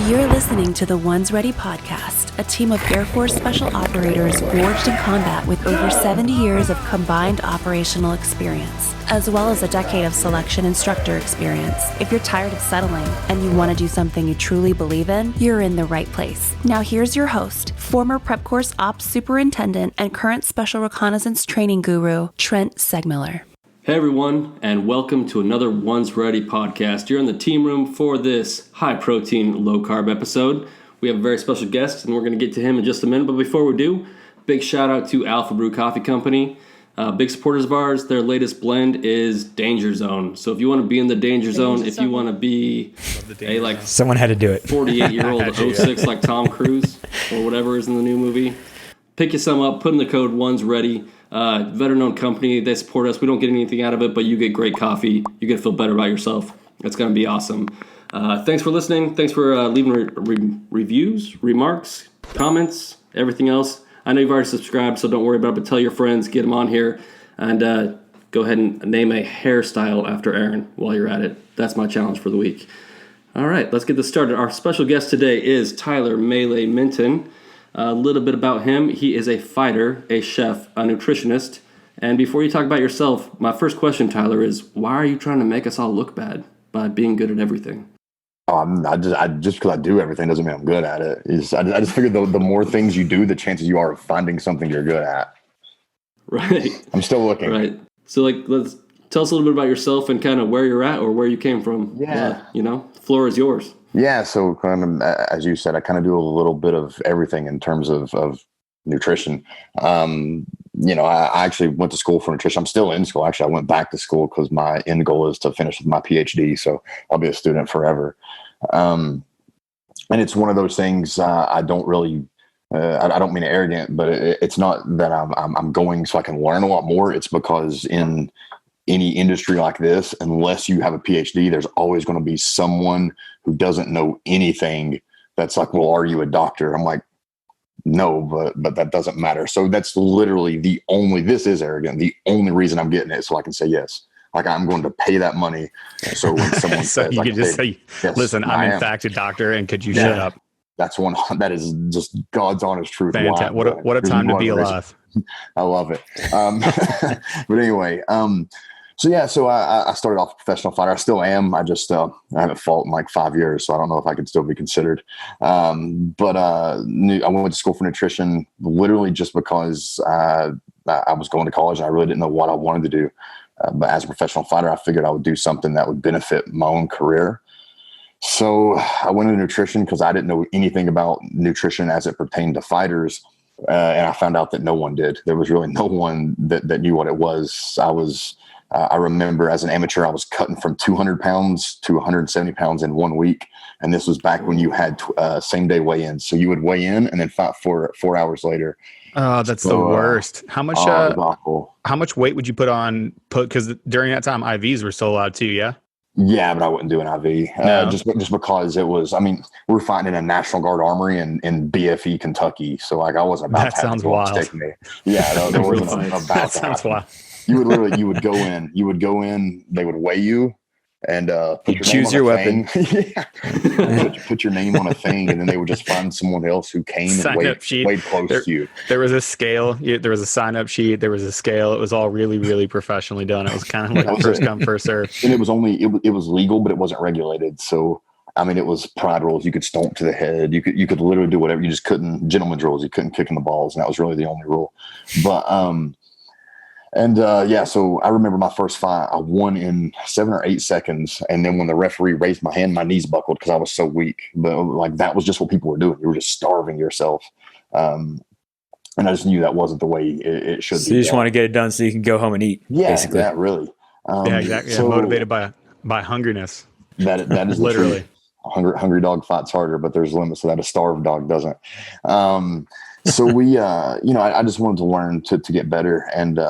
You're listening to the Ones Ready podcast, a team of Air Force Special Operators forged in combat with over 70 years of combined operational experience, as well as a decade of selection instructor experience. If you're tired of settling and you want to do something you truly believe in, you're in the right place. Now here's your host, former Prep Course Ops Superintendent and current Special Reconnaissance Training Guru, Trent Segmiller. Hey everyone, and welcome to another Ones Ready podcast. You're in the team room for this high-protein, low-carb episode. We have a very special guest, and we're going to get to him in just a minute. But before we do, big shout-out to Alpha Brew Coffee Company. Big supporters of ours. Their latest blend is Danger Zone. So if you want to be in the Danger Zone, if you want to be a someone had to do it. 48-year-old 06 like Tom Cruise or whatever is in the new movie, pick you some up, put in the code Ones Ready. Veteran-owned company, they support us. We don't get anything out of it, but you get great coffee. You get to feel better about yourself. It's going to be awesome. Thanks for listening. Thanks for leaving reviews, remarks, comments, everything else. I know you've already subscribed, so don't worry about it, but tell your friends, get them on here, and go ahead and name a hairstyle after Aaron while you're at it. That's my challenge for the week. All right, let's get this started. Our special guest today is Tyler Melee Minton. A little bit about him. He is a fighter, a chef, a nutritionist. And before you talk about yourself, my first question, Tyler, is why are you trying to make us all look bad by being good at everything? Just because I do everything doesn't mean I'm good at it. I just figured the more things you do, the chances you are of finding something you're good at. Right. I'm still looking. Right. So, let's tell us a little bit about yourself and kind of where you're at or where you came from. Yeah. The floor is yours. Yeah, so kind of, as you said, I kind of do a little bit of everything in terms of nutrition. I actually went to school for nutrition. I'm still in school. Actually, I went back to school because my end goal is to finish with my PhD. So I'll be a student forever. And it's one of those things I don't really. I don't mean arrogant, but it's not that I'm going so I can learn a lot more. It's because in any industry like this, unless you have a PhD, there's always going to be someone who doesn't know anything that's like, well, are you a doctor? I'm like, no, but that doesn't matter. So that's literally this is arrogant. The only reason I'm getting it is so I can say yes. Like I'm going to pay that money. So when someone so says, you can just say, yes, listen, I'm in fact a doctor, and could you shut up? That is just God's honest truth. Fantastic. What a time to be alive. I love it. But anyway, So I started off a professional fighter. I still am. I just I haven't fought in like 5 years, so I don't know if I could still be considered. But I went to school for nutrition literally just because I was going to college and I really didn't know what I wanted to do. But as a professional fighter, I figured I would do something that would benefit my own career. So I went into nutrition because I didn't know anything about nutrition as it pertained to fighters. And I found out that no one did. There was really no one that knew what it was. I remember as an amateur, I was cutting from 200 pounds to 170 pounds in 1 week. And this was back when you had same day weigh-ins. So you would weigh in and then fight 4 hours later. Oh, that's the worst. How much weight would you put on? Because during that time, IVs were still allowed too, yeah? Yeah, but I wouldn't do an IV just because it was, we're fighting in a National Guard armory in BFE, Kentucky. So like I wasn't about to have to take me. Yeah, there wasn't about that sounds wild. You would go in, they would weigh you and choose your weapon. Yeah. Put your name on a thing, and then they would just find someone else who came and weighed close to you. There was a scale. There was a sign-up sheet. There was a scale. It was all really, really professionally done. It was kind of like first come, first serve. And it was legal, but it wasn't regulated. So it was pride rules. You could stomp to the head. You could literally do whatever. You just couldn't. Gentleman's rules. You couldn't kick in the balls, and that was really the only rule. But so I remember my first fight, I won in 7 or 8 seconds. And then when the referee raised my hand, my knees buckled because I was so weak. But like, that was just what people were doing. You were just starving yourself. And I just knew that wasn't the way it should be. So you just want to get it done so you can go home and eat. Yeah, basically. Yeah, really. Exactly. So, motivated by hungriness. That is literally. A hungry dog fights harder, but there's limits to that. A starved dog doesn't. So we, I just wanted to learn to get better. And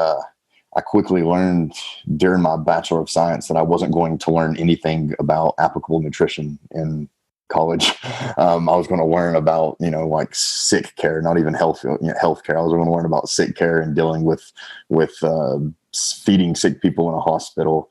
I quickly learned during my Bachelor of Science that I wasn't going to learn anything about applicable nutrition in college. I was going to learn about, like sick care, not even health care. I was going to learn about sick care and dealing with feeding sick people in a hospital.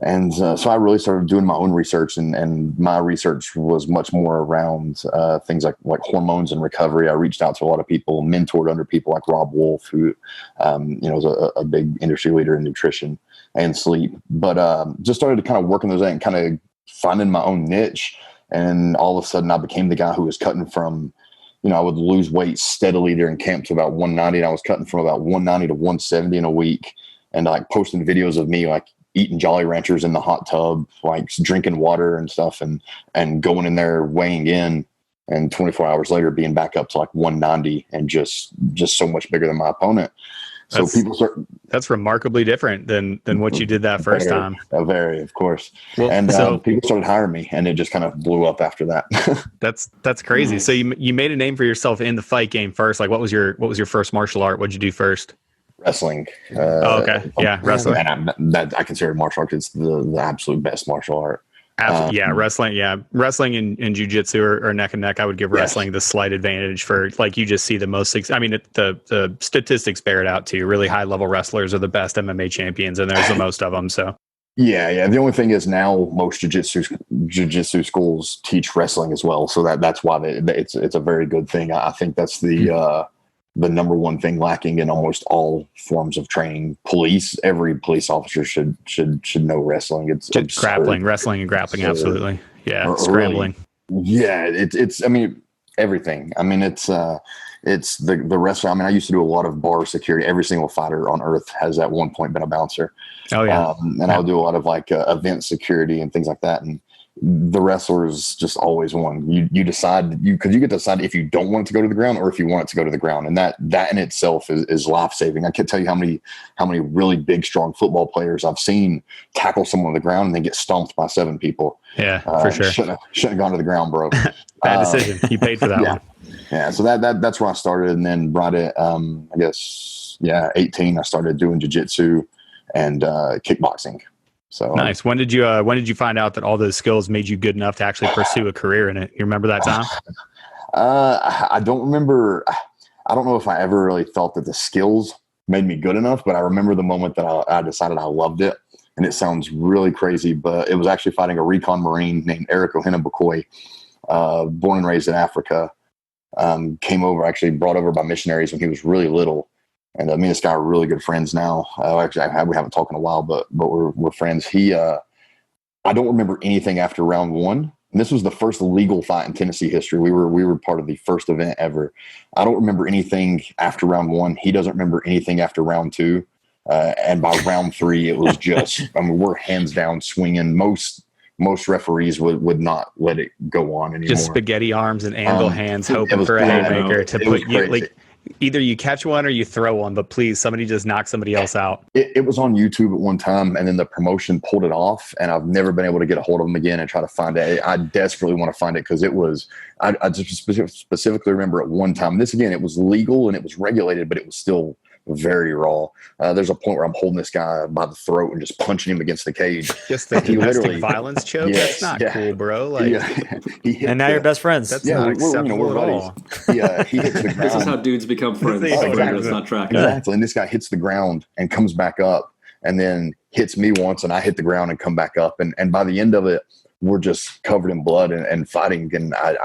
And so I really started doing my own research, and my research was much more around things like hormones and recovery. I reached out to a lot of people, mentored under people like Rob Wolf, who is a big industry leader in nutrition and sleep. But just started to kind of work in those and kind of finding my own niche. And all of a sudden, I became the guy who was cutting from, I would lose weight steadily during camp to about 190, and I was cutting from about 190 to 170 in a week, and like posting videos of me like eating Jolly Ranchers in the hot tub, like drinking water and stuff, and going in there, weighing in, and 24 hours later being back up to like 190 and just so much bigger than my opponent. So that's remarkably different than what you did that first time. Very, of course. Well, and people started hiring me, and it just kind of blew up after that. That's crazy. So you made a name for yourself in the fight game first. Like, what was your first martial art? What'd you do first? Wrestling. Okay. Yeah, wrestling. And I consider martial arts, it's the absolute best martial art. Wrestling. Yeah, wrestling and jiu-jitsu are neck and neck. I would give wrestling the slight advantage for, like, you just see the most. I mean, the statistics bear it out too. Really high level wrestlers are the best MMA champions, and there's the most of them. So. Yeah. The only thing is now most jiu-jitsu schools teach wrestling as well, so that's why it's a very good thing. I think that's the number one thing lacking in almost all forms of training. Every police officer should know wrestling. It's grappling, wrestling and grappling. Absolutely. Yeah. Scrambling. Yeah. It's, I mean, everything. I mean, it's the wrestling. I mean, I used to do a lot of bar security. Every single fighter on earth has at one point been a bouncer. Oh yeah. I'll do a lot of like event security and things like that. And the wrestlers just always won. You decide, because you get to decide if you don't want it to go to the ground or if you want it to go to the ground, and that in itself is life saving. I can't tell you how many really big, strong football players I've seen tackle someone on the ground and then get stomped by 7 people. Yeah, for sure. Shouldn't have gone to the ground, bro. Bad decision. You paid for that one. Yeah. So that's where I started, and then brought it. 18. I started doing jiu-jitsu and kickboxing. So nice. When did you find out that all those skills made you good enough to actually pursue a career in it? You remember that time? I don't remember. I don't know if I ever really felt that the skills made me good enough, but I remember the moment that I decided I loved it. And it sounds really crazy, but it was actually fighting a recon Marine named Eric Ohena-Bakoy, born and raised in Africa. Came over, actually brought over by missionaries when he was really little. And me and this guy are really good friends now. Actually, we haven't talked in a while, but we're friends. I don't remember anything after round 1. And this was the first legal fight in Tennessee history. We were part of the first event ever. I don't remember anything after round 1. He doesn't remember anything after round 2. And by round 3, it was just, I mean, we're hands down swinging. Most referees would not let it go on anymore. Just spaghetti arms and angle hands, hoping for a haymaker to put you, like, either you catch one or you throw one, but please, somebody just knock somebody else out. It was on YouTube at one time, and then the promotion pulled it off, and I've never been able to get a hold of them again and try to find it. I desperately want to find it, because it was, I just specifically remember at one time, this again, it was legal and it was regulated, but it was still very raw. There's a point where I'm holding this guy by the throat and just punching him against the cage. Just the domestic violence choke? Yes, that's not cool, bro. Like, and now you're best friends. That's not acceptable at all. Yeah, he hits the ground. This is how dudes become friends. It's not tracking. Exactly. And this guy hits the ground and comes back up, and then hits me once, and I hit the ground and come back up. And by the end of it, we're just covered in blood and fighting. And I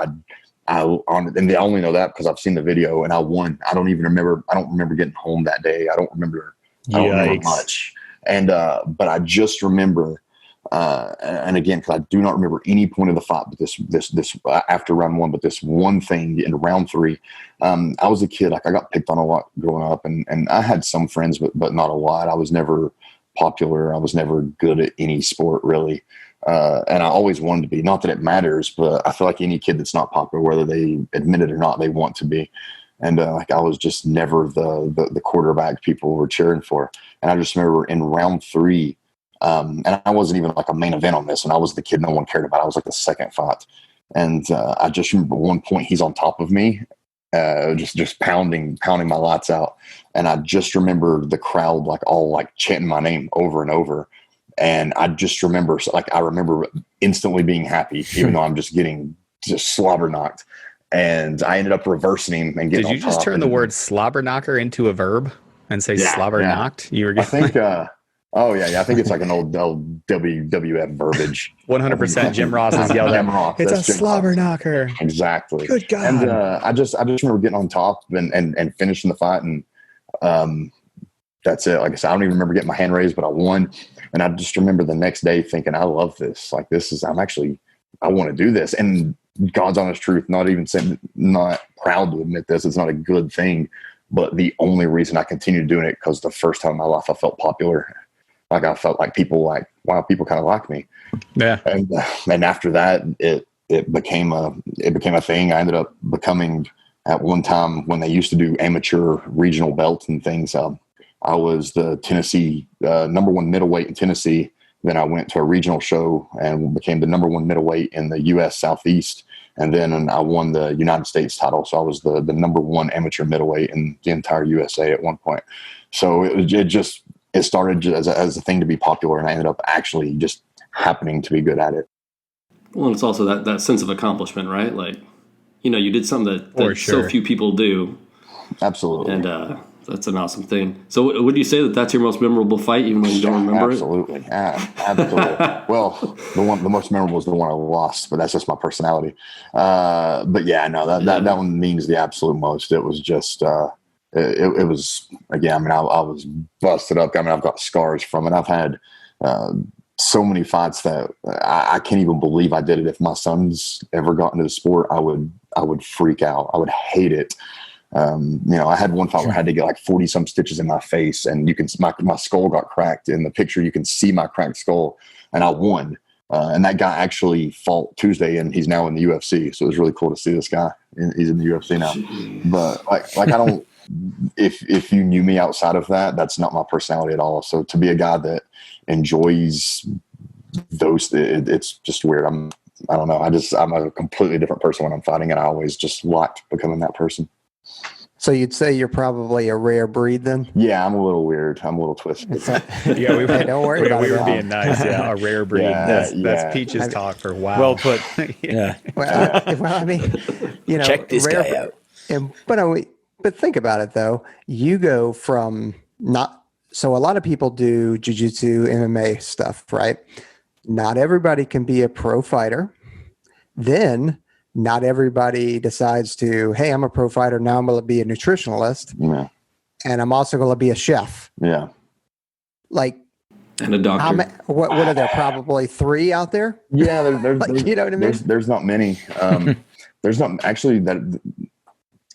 only know that because I've seen the video, and I won. I don't remember getting home that day. I don't remember much. And but I just remember, and again, because I do not remember any point of the fight, but this after round 1, but this one thing in round 3, I was a kid. Like, I got picked on a lot growing up, and I had some friends, but not a lot. I was never popular. I was never good at any sport, really. And I always wanted to be. Not that it matters, but I feel like any kid that's not popular, whether they admit it or not, they want to be. And like, I was just never the quarterback people were cheering for. And I just remember in round 3, and I wasn't even like a main event on this, and I was the kid no one cared about. I was like the second fight. And I just remember one point he's on top of me, just pounding my lights out. And I just remember the crowd like all like chanting my name over and over. And I just remember, I remember instantly being happy, even though I'm just getting slobber knocked. And I ended up reversing him and getting. Did you just turn the word slobber knocker into a verb and say slobber knocked? You were. I think Oh yeah. I think it's like an old WWF verbiage. 100% Jim Ross has yelled Jim at. Ross. It's That's a Jim slobber Ross. knocker. Exactly. Good God. And I just remember getting on top and finishing the fight, and that's it. Like I said, I don't even remember getting my hand raised, but I won. And I just remember the next day thinking, I love this. Like I want to do this. And God's honest truth, not proud to admit this. It's not a good thing, but the only reason I continued doing it, because the first time in my life I felt popular. Like I felt like people kind of like me. Yeah. And after that, it became a thing. I ended up becoming, at one time when they used to do amateur regional belts and things, I was the Tennessee number one middleweight in Tennessee. Then I went to a regional show and became the number one middleweight in the U.S. Southeast. And then I won the United States title. So I was the number one amateur middleweight in the entire USA at one point. So it started as a thing to be popular, and I ended up actually just happening to be good at it. Well, and it's also that sense of accomplishment, right? Like, you did something that so few people do. Absolutely. And that's an awesome thing. So would you say that that's your most memorable fight, even though you don't remember Absolutely. it? Absolutely. Well, the most memorable is the one I lost, but that's just my personality. But yeah, no, that one means the absolute most. It was just, it was, again, I mean, I was busted up. I mean, I've got scars from it. I've had so many fights that I can't even believe I did it. If my sons ever got into the sport, I would freak out. I would hate it. I had one fight where I had to get like 40 some stitches in my face, and my skull got cracked. In the picture, you can see my cracked skull, and I won. And that guy actually fought Tuesday, and he's now in the UFC. So it was really cool to see this guy. He's in the UFC now. But like I don't, if you knew me outside of that, that's not my personality at all. So to be a guy that enjoys those, it's just weird. I don't know. I'm a completely different person when I'm fighting, and I always just liked becoming that person. So you'd say you're probably a rare breed then? Yeah, I'm a little weird. I'm a little twisted. Yeah, don't worry about it. We were being nice. Yeah, a rare breed. Yeah, that's Peach's talk for wow. Well put. Yeah. Well, I mean, check this guy out. But think about it though. You go from so a lot of people do jiu-jitsu, MMA stuff, right? Not everybody can be a pro fighter. Then not everybody decides to, hey, I'm a pro fighter. Now I'm going to be a nutritionalist. Yeah. And I'm also going to be a chef. Yeah. like, and a doctor. What are there? Probably 3 out there. Yeah, there's you know what I mean. There's not many. There's not actually that.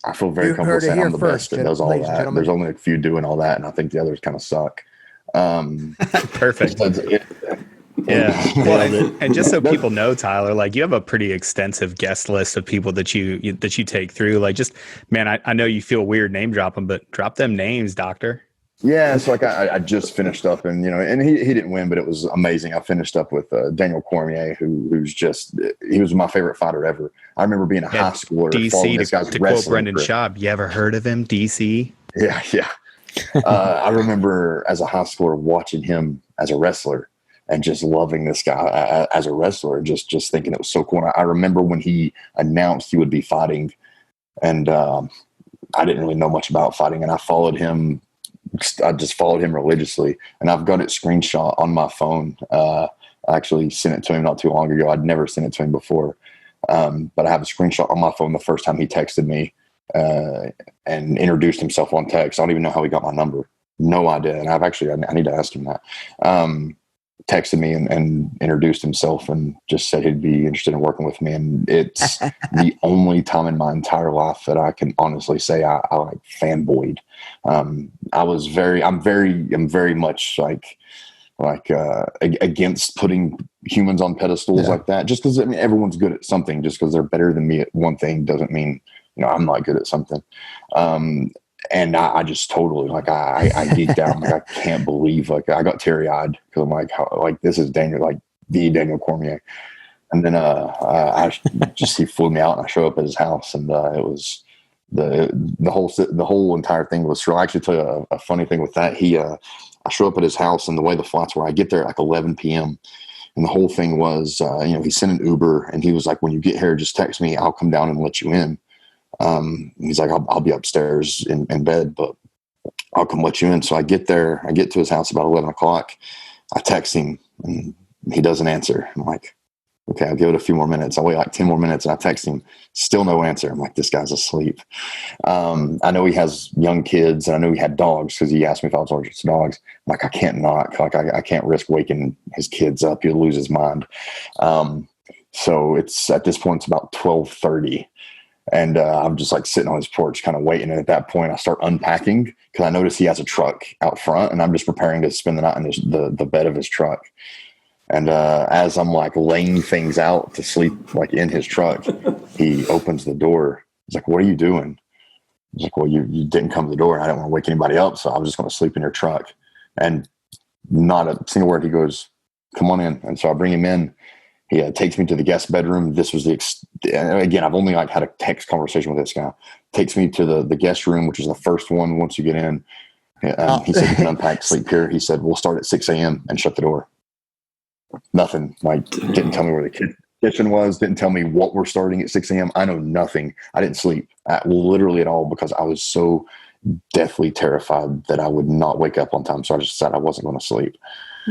I feel very comfortable saying I'm the best that does all that. There's only a few doing all that, and I think the others kind of suck. Perfect. Yeah. Well, and just so people know, Tyler, like you have a pretty extensive guest list of people that you take through. Like, just man, I know you feel weird name dropping, but drop them names, doctor. Yeah, it's like I just finished up, and and he didn't win, but it was amazing. I finished up with Daniel Cormier, he was my favorite fighter ever. I remember being a high schooler. DC to quote Brendan Schaub, you ever heard of him? DC. Yeah. I remember as a high schooler watching him as a wrestler and just loving this guy as a wrestler, just thinking it was so cool. And I remember when he announced he would be fighting, and I didn't really know much about fighting, and I followed him. I just followed him religiously, and I've got it screenshot on my phone. I actually sent it to him not too long ago. I'd never sent it to him before, but I have a screenshot on my phone the first time he texted me and introduced himself on text. I don't even know how he got my number. No idea. And I need to ask him that. Texted me and introduced himself and just said he'd be interested in working with me. And it's the only time in my entire life that I can honestly say I like fanboyed. I'm very much like against putting humans on pedestals like that. Just because everyone's good at something. Just because they're better than me at one thing doesn't mean I'm not good at something. And I just totally I geeked out. I'm like, I can't believe I got teary eyed because I'm like, this is Daniel, like the Daniel Cormier. And then he flew me out, and I show up at his house, and it was the whole entire thing was surreal. I actually tell you a funny thing with that. I show up at his house, and the way the flights were, I get there at like 11 p.m. And the whole thing was, he sent an Uber, and he was like, when you get here, just text me. I'll come down and let you in. He's like, I'll be upstairs in bed, but I'll come let you in. So I get there, I get to his house about 11 o'clock. I text him and he doesn't answer. I'm like, okay, I'll give it a few more minutes. I wait like 10 more minutes and I text him, still no answer. I'm like, this guy's asleep. I know he has young kids and I knew he had dogs because he asked me if I was allergic to dogs. I'm like, I can't knock. Like, I can't risk waking his kids up. He'll lose his mind. So it's at this point, it's about 12:30. And I'm just like sitting on his porch kind of waiting. And at that point, I start unpacking because I notice he has a truck out front and I'm just preparing to spend the night in the bed of his truck. And as I'm like laying things out to sleep like in his truck, he opens the door. He's like, what are you doing? He's like, well, you didn't come to the door. I didn't want to wake anybody up. So I was just going to sleep in your truck. And not a single word. He goes, come on in. And so I bring him in. He takes me to the guest bedroom. This was again, I've only like had a text conversation with this guy. Takes me to the guest room, which is the first one once you get in. He said, you can unpack, sleep here. He said, we'll start at 6 a.m. and shut the door. Nothing. Like, didn't tell me where the kitchen was. Didn't tell me what we're starting at 6 a.m. I know nothing. I didn't sleep literally at all because I was so deathly terrified that I would not wake up on time. So I just said I wasn't going to sleep.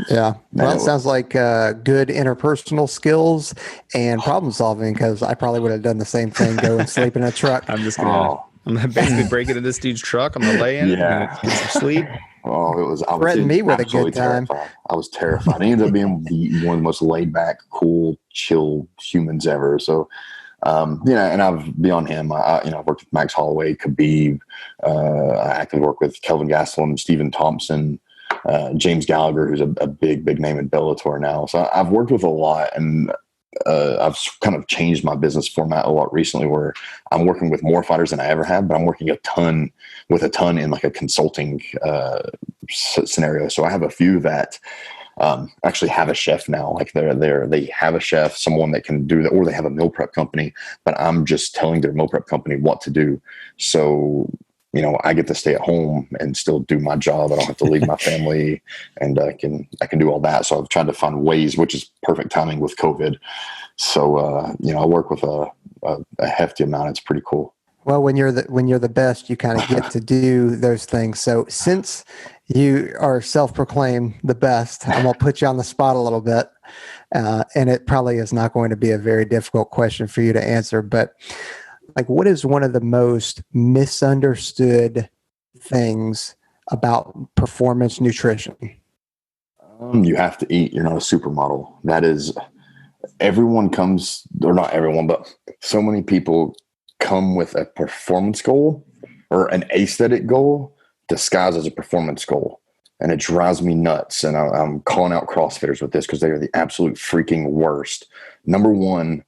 Yeah. Well, that sounds like good interpersonal skills and problem solving because I probably would have done the same thing, go and sleep in a truck. I'm gonna basically break into this dude's truck. I'm gonna lay in, get some sleep. Oh, I was threaten me with a good time. Terrified. I was terrified. He ended up being one of the most laid back, cool, chill humans ever. So, and I've beyond him, I've worked with Max Holloway, Khabib. I actively work with Kelvin Gastelum, Stephen Thompson, James Gallagher, who's a big name in Bellator now. So I've worked with a lot, and I've kind of changed my business format a lot recently where I'm working with more fighters than I ever have, but I'm working a ton in like a consulting scenario. So I have a few that actually have a chef now. Like they have a chef, someone that can do that, or they have a meal prep company, but I'm just telling their meal prep company what to do. So I get to stay at home and still do my job. I don't have to leave my family, and I can do all that. So I've tried to find ways, which is perfect timing with COVID. So I work with a hefty amount. It's pretty cool. Well, when you're the best, you kind of get to do those things. So since you are self-proclaimed the best, I'm gonna put you on the spot a little bit, and it probably is not going to be a very difficult question for you to answer, but. Like, what is one of the most misunderstood things about performance nutrition? You have to eat. You're not a supermodel. That is, everyone comes, or not everyone, but so many people come with a performance goal or an aesthetic goal disguised as a performance goal. And it drives me nuts. And I'm calling out CrossFitters with this because they are the absolute freaking worst. Number one,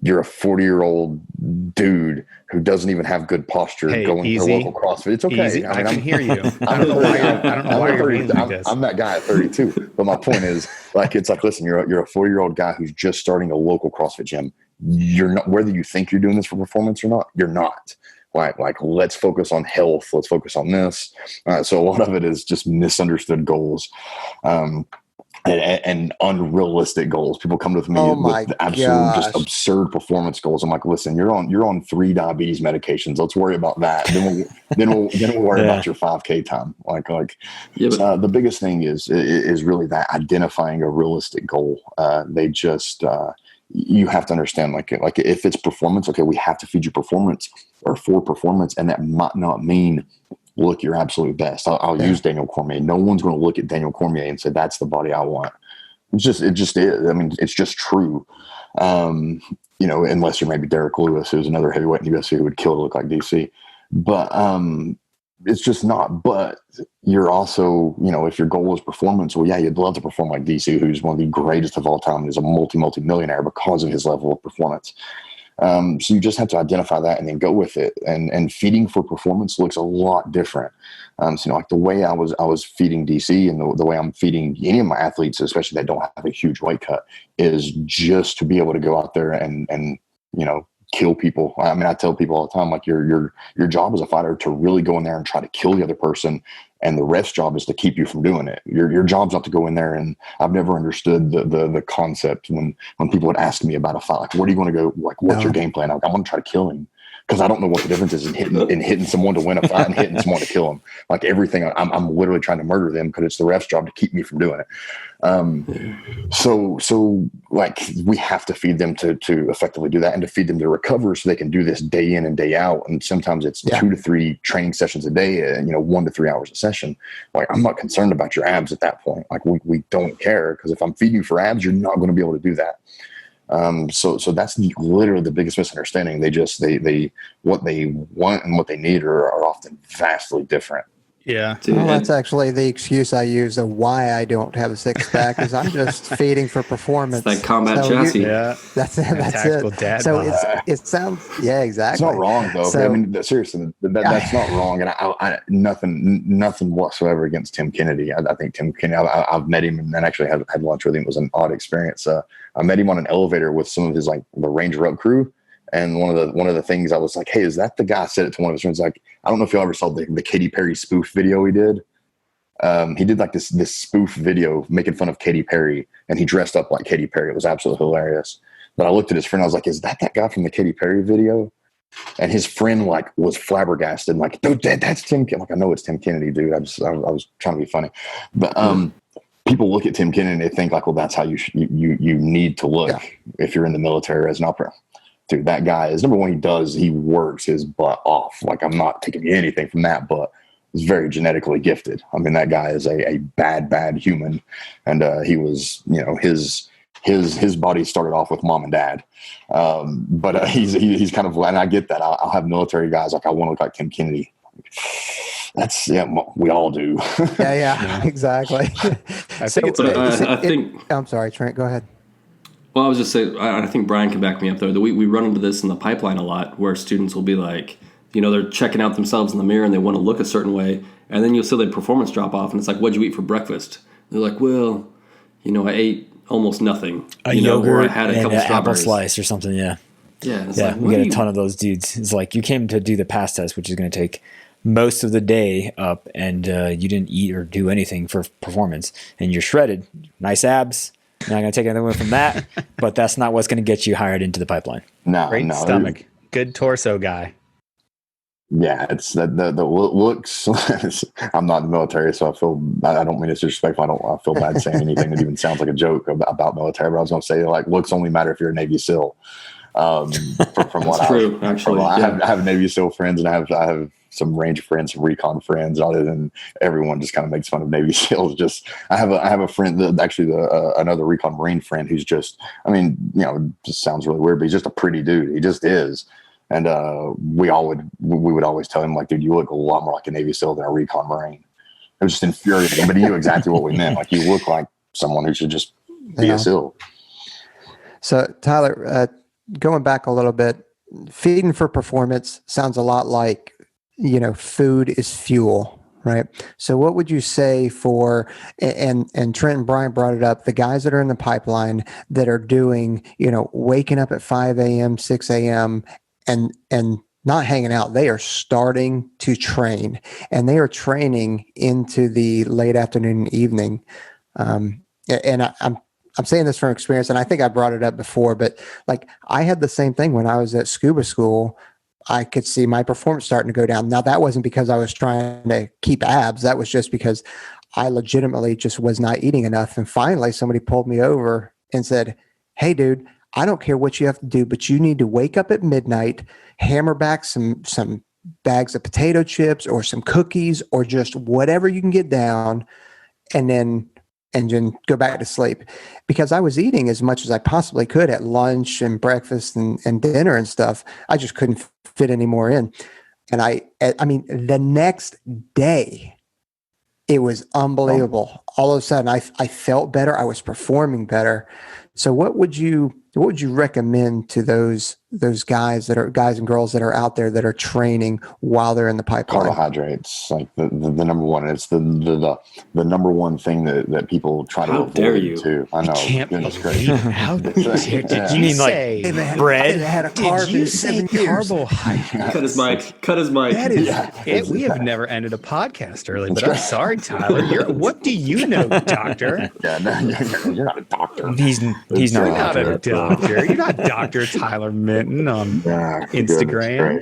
you're a 40-year-old dude who doesn't even have good posture going to a local CrossFit. It's okay. Easy. I can hear you. I don't know why you're being like this. I'm that guy at 32. But my point is, it's like, listen, you're a 40-year-old guy who's just starting a local CrossFit gym. You're not, whether you think you're doing this for performance or not, you're not. Like let's focus on health. Let's focus on this. So a lot of it is just misunderstood goals. And unrealistic goals. People come to me with absolute just absurd performance goals. I'm like, listen, you're on 3 diabetes medications. Let's worry about that. Then we'll worry about your 5K time. The biggest thing is really that identifying a realistic goal. You have to understand, like if it's performance, okay, we have to feed you performance or for performance, and that might not mean look your absolute best. I'll use Daniel Cormier. No one's going to look at Daniel Cormier and say, that's the body I want. It just is. I mean, it's just true. Unless you're maybe Derek Lewis, who's another heavyweight in the UFC who would kill to look like DC. But it's just not. But you're also, if your goal is performance, well, yeah, you'd love to perform like DC, who's one of the greatest of all time and is a multi-millionaire because of his level of performance. So you just have to identify that and then go with it. And feeding for performance looks a lot different. Like the way I was feeding DC and the way I'm feeding any of my athletes, especially that don't have a huge weight cut, is just to be able to go out there and kill people. I mean, I tell people all the time, like your job as a fighter to really go in there and try to kill the other person. And the ref's job is to keep you from doing it. Your job's not to go in there. And I've never understood the concept when people would ask me about a fight, like, where do you want to go? Like, what's your game plan? I'm going to try to kill him. because I don't know what the difference is in hitting someone to win a fight and hitting someone to kill them. Like everything, I'm literally trying to murder them because it's the ref's job to keep me from doing it. So like we have to feed them to effectively do that, and to feed them to recover so they can do this day in and day out. And sometimes it's 2 to 3 training sessions a day, 1 to 3 hours a session. Like I'm not concerned about your abs at that point. Like we don't care, because if I'm feeding you for abs, you're not going to be able to do that. So that's literally the biggest misunderstanding. They what they want and what they need are often vastly different. Yeah. Well, that's actually the excuse I use of why I don't have a six pack, is I'm just feeding for performance. It's like combat chassis. That's it. Dad so it sounds, exactly. It's not wrong though. So, I mean, seriously, that's not wrong. And I nothing whatsoever against Tim Kennedy. I think Tim Kennedy, I've met him and actually had lunch with him. It was an odd experience. I met him on an elevator with some of his, like, the Ranger Up crew. And one of the things I was like, hey, is that the guy? I said it to one of his friends. Like, I don't know if you ever saw the Katy Perry spoof video he did. He did like this spoof video making fun of Katy Perry, and he dressed up like Katy Perry. It was absolutely hilarious. But I looked at his friend. I was like, is that guy from the Katy Perry video? And his friend like was flabbergasted. Like, dude, that's Tim Kennedy. Like, I know it's Tim Kennedy, dude. I was trying to be funny. But people look at Tim Kennedy and they think like, well, that's how you need to look if you're in the military as an opera. Dude, that guy is, number one, he works his butt off. Like, I'm not taking anything from that, but he's very genetically gifted. I mean, that guy is a bad human. And he was, his body started off with mom and dad. But he's kind of, and I get that. I'll have military guys like, I want to look like Tim Kennedy. That's, we all do. yeah, exactly. I think I'm sorry, Trent, go ahead. Well, I was just saying, I think Brian can back me up there. We run into this in the pipeline a lot, where students will be like, they're checking out themselves in the mirror and they want to look a certain way. And then you'll see their performance drop off. And it's like, what'd you eat for breakfast? And they're like, well, I ate almost nothing. A yogurt or I had a couple an strawberries. apple slice or something, yeah. Yeah, Like, we get a ton of those dudes. It's like, you came to do the PASS test, which is going to take most of the day up, and you didn't eat or do anything for performance. And you're shredded. Nice abs. Not going to take anything away from that, but that's not what's going to get you hired into the pipeline. Great stomach. Good torso guy. Yeah, it's the looks. I'm not in the military, so I don't mean it's disrespectful. I feel bad saying anything that even sounds like a joke about military, but I was going to say, like, looks only matter if you're a Navy SEAL. From what I have Navy SEAL friends, and I have some Ranger friends, some recon friends. Other than everyone just kind of makes fun of Navy SEALs. Just I have a friend that actually another recon Marine friend who's just, just sounds really weird, but he's just a pretty dude. He just is. And we would always tell him, like, dude, you look a lot more like a Navy SEAL than a recon Marine. It was just infuriating, but he knew exactly what we meant. Like, you look like someone who should just be a SEAL. So Tyler, going back a little bit, feeding for performance sounds a lot like, food is fuel, right? So what would you say for, and Trent and Brian brought it up, the guys that are in the pipeline that are doing, waking up at 5 a.m., 6 a.m. and not hanging out, they are starting to train, and they are training into the late afternoon and evening. And I'm saying this from experience, and I think I brought it up before, but like, I had the same thing when I was at scuba school. I could see my performance starting to go down. Now, that wasn't because I was trying to keep abs. That was just because I legitimately just was not eating enough. And finally, somebody pulled me over and said, hey, dude, I don't care what you have to do, but you need to wake up at midnight, hammer back some bags of potato chips or some cookies or just whatever you can get down, and then go back to sleep. Because I was eating as much as I possibly could at lunch and breakfast and dinner and stuff. I just couldn't fit any more in. And I mean, the next day, it was unbelievable. All of a sudden, I felt better. I was performing better. So what would you recommend to those guys and girls that are out there that are training while they're in the pipeline? Carbohydrates, like the number one. It's the number one thing that people try to avoid. How dare you? Too. I know. Goodness gracious. How dare you? Mean like bread? Had a carb. Did you say carbohydrates? Cut his mic. That is we have never ended a podcast early, but I'm sorry, Tyler. What do you know, doctor? Yeah, no, you're not a doctor. He's You're not not a doctor. You're not Dr. Tyler Minton on Instagram.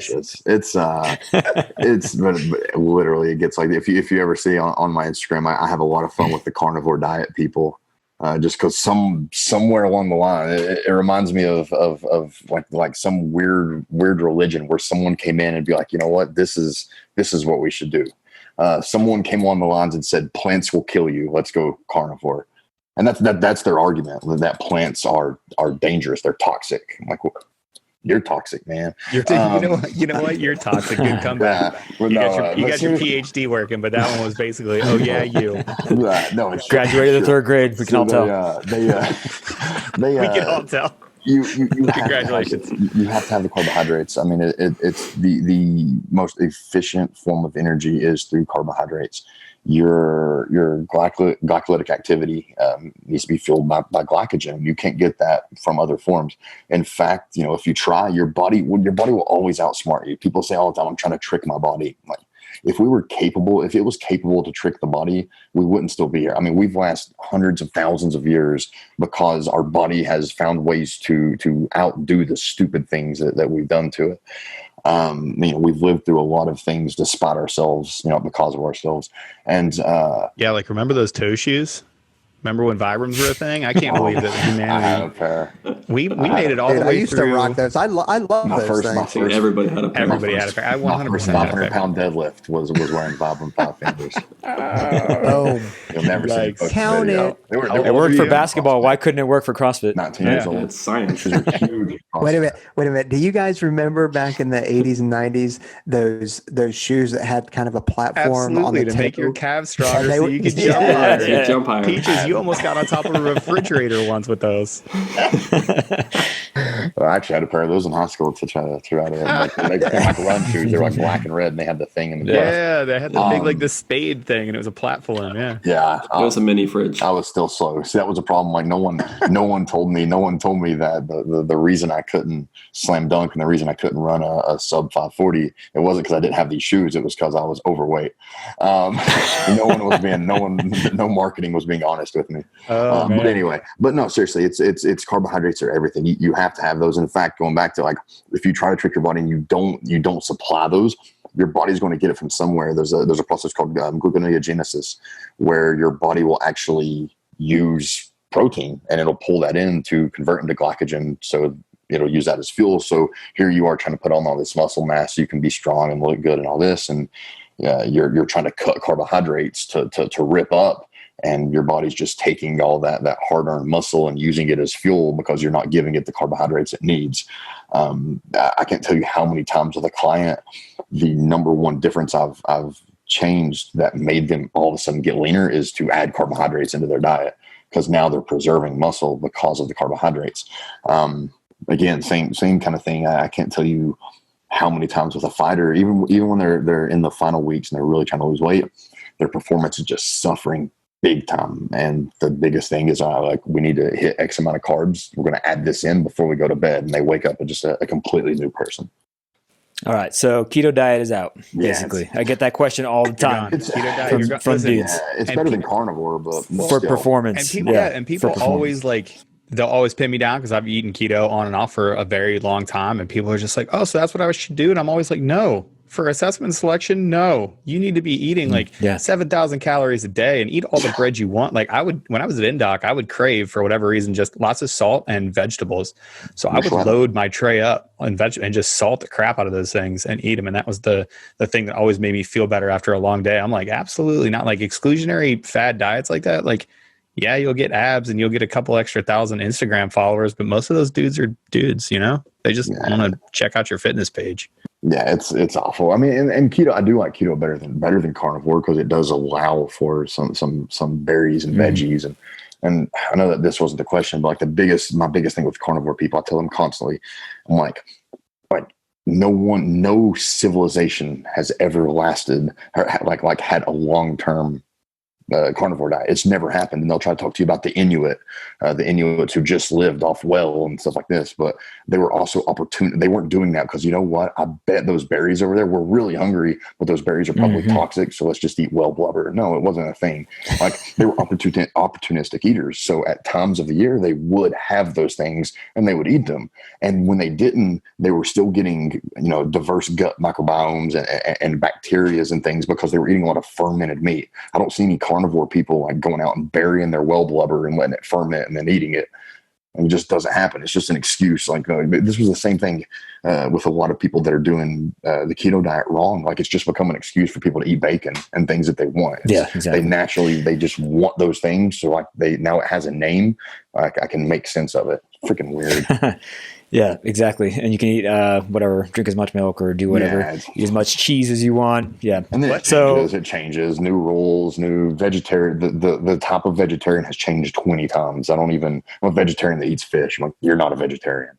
It's but literally it gets like if you ever see on my Instagram, I have a lot of fun with the carnivore diet people. Just because somewhere along the line, it reminds me of like some weird religion where someone came in and be like, you know what, this is what we should do. Someone came along the lines and said, plants will kill you. Let's go carnivore. And that's their argument, that plants are dangerous. They're toxic. I'm like, well, you're toxic, man. You know what? You're toxic. Good comeback. You got your PhD working, but that one was basically, oh yeah, you. No, graduated the third grade. We can all tell. We can all tell. You Congratulations. You have to have the carbohydrates. I mean, it's the most efficient form of energy is through carbohydrates. Your glycolytic activity needs to be fueled by glycogen. You can't get that from other forms. In fact, if you try, your body will always outsmart you. People say all the time, I'm trying to trick my body. Like, if it was capable to trick the body, we wouldn't still be here. I mean, we've lasted hundreds of thousands of years because our body has found ways to outdo the stupid things that we've done to it. We've lived through a lot of things despite ourselves, because of ourselves. And like remember those toe shoes? Remember when Vibrams were a thing? I can't believe that humanity. I have a pair. We made it all the way through. I used to rock those. I love those things. Everybody had a pair. Everybody had a pair. I 100% had a pair. 500-pound deadlift was wearing Vibram 5 fingers. You'll never see it. Count it. It worked for basketball. Why couldn't it work for CrossFit? 19 years old. It's science. Huge. Wait a minute. Do you guys remember back in the 80s and 90s those shoes that had kind of a platform on the to make your calves stronger so you could jump higher? Jump higher. Peaches, you almost got on top of a refrigerator once with those. Well, I actually had a pair of those in high school to try to make like run shoes. They were like black and red, and they had the thing in the glass. Yeah, they had the big like the spade thing, and it was a platform. Yeah. It was a mini fridge. I was still slow. See, that was a problem. Like no one told me that the reason I couldn't slam dunk and the reason I couldn't run a sub 540, it wasn't because I didn't have these shoes. It was because I was overweight. No marketing was being honest with me. But anyway, no, seriously, it's carbohydrates are everything. You have to have those. In fact, going back to like, if you try to trick your body and you don't supply those, your body's going to get it from somewhere. There's a process called gluconeogenesis, where your body will actually use protein and it'll pull that in to convert into glycogen. So it'll use that as fuel. So here you are trying to put on all this muscle mass so you can be strong and look good and all this. And you're trying to cut carbohydrates to rip up. And your body's just taking all that hard-earned muscle and using it as fuel because you're not giving it the carbohydrates it needs. I can't tell you how many times with a client, the number one difference I've changed that made them all of a sudden get leaner is to add carbohydrates into their diet, because now they're preserving muscle because of the carbohydrates. Again, same kind of thing. I can't tell you how many times with a fighter, even when they're in the final weeks and they're really trying to lose weight, their performance is just suffering big time. And the biggest thing is we need to hit X amount of carbs. We're going to add this in before we go to bed. And they wake up as just a completely new person. All right. So keto diet is out, basically. I get that question all the time from dudes. It's better than carnivore, but for performance. And people always they'll always pin me down because I've eaten keto on and off for a very long time. And people are just like, oh, so that's what I should do. And I'm always like, no. For assessment selection, no. You need to be eating 7,000 calories a day and eat all the bread you want. Like when I was at Indoc, I would crave, for whatever reason, just lots of salt and vegetables. So I would load my tray up on and just salt the crap out of those things and eat them. And that was the thing that always made me feel better after a long day. I'm like, absolutely not. Like exclusionary fad diets like that. Like, yeah, you'll get abs and you'll get a couple extra 1,000 Instagram followers, but most of those dudes are dudes, they just want to check out your fitness page. Yeah, it's awful. I mean, and keto, I do like keto better than carnivore because it does allow for some berries and veggies, and I know that this wasn't the question, but like my biggest thing with carnivore people, I tell them constantly, I'm like no civilization has ever lasted or like had a long-term carnivore diet. It's never happened. And they'll try to talk to you about the Inuits who just lived off well and stuff like this. But they were also opportune. They weren't doing that because, you know what? I bet those berries over there, we're really hungry, but those berries are probably toxic. So let's just eat well blubber. No, it wasn't a thing. Like, they were opportunistic eaters. So at times of the year, they would have those things and they would eat them. And when they didn't, they were still getting, diverse gut microbiomes and bacterias and things because they were eating a lot of fermented meat. I don't see any carnivore people like going out and burying their well blubber and letting it ferment and then eating it. And it just doesn't happen. It's just an excuse. Like, this was the same thing with a lot of people that are doing the keto diet wrong. Like, it's just become an excuse for people to eat bacon and things that they want. Exactly. They just want those things. So like, now it has a name. Like, I can make sense of it. It's freaking weird. Yeah, exactly. And you can eat whatever, drink as much milk or do whatever, eat as much cheese as you want. Yeah. And then it changes, new rules, new vegetarian. The type of vegetarian has changed 20 times. I'm a vegetarian that eats fish. I'm like, you're not a vegetarian.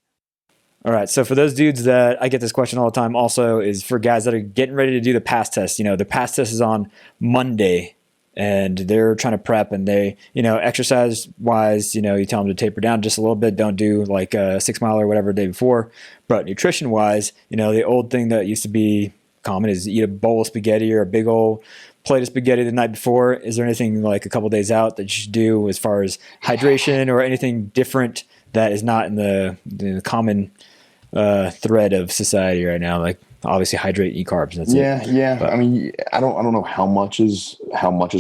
All right. So for those dudes that I get this question all the time also is for guys that are getting ready to do the PASS test. The PASS test is on Monday. And they're trying to prep, and they, exercise wise, you tell them to taper down just a little bit. Don't do like a 6 mile or whatever the day before. But nutrition wise, the old thing that used to be common is eat a bowl of spaghetti or a big old plate of spaghetti the night before. Is there anything like a couple days out that you should do as far as hydration or anything different that is not in the common thread of society right now? Like, obviously hydrate, eat carbs. That's it. Yeah. But, I mean, I don't know how much is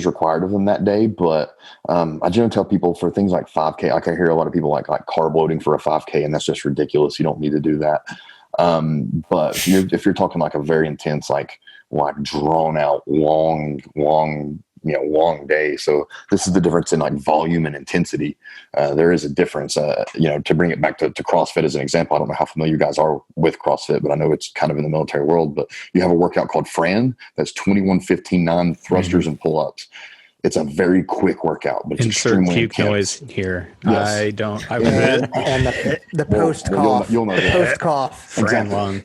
required of them that day, but I generally tell people for things like 5K, like I hear a lot of people like carb loading for a 5K, and that's just ridiculous. You don't need to do that. But if you're talking like a very intense, like drawn out, long day. So this is the difference in like volume and intensity. There is a difference, to bring it back to CrossFit as an example. I don't know how familiar you guys are with CrossFit, but I know it's kind of in the military world, but you have a workout called Fran that's 21-15-9 thrusters and pull-ups. It's a very quick workout, but it's extremely puke intense. Noise here. Yes. I don't. I and the post cough. You'll know that. Post cough. Exactly.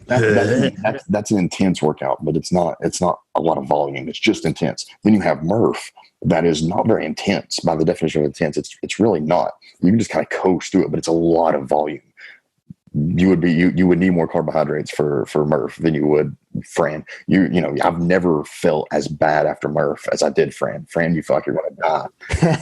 That's an intense workout, but it's not a lot of volume. It's just intense. Then you have Murph. That is not very intense by the definition of intense. It's really not. You can just kind of coast through it, but it's a lot of volume. You would need more carbohydrates for Murph than you would Fran. I've never felt as bad after Murph as I did Fran. Fran, you feel like you're going to die,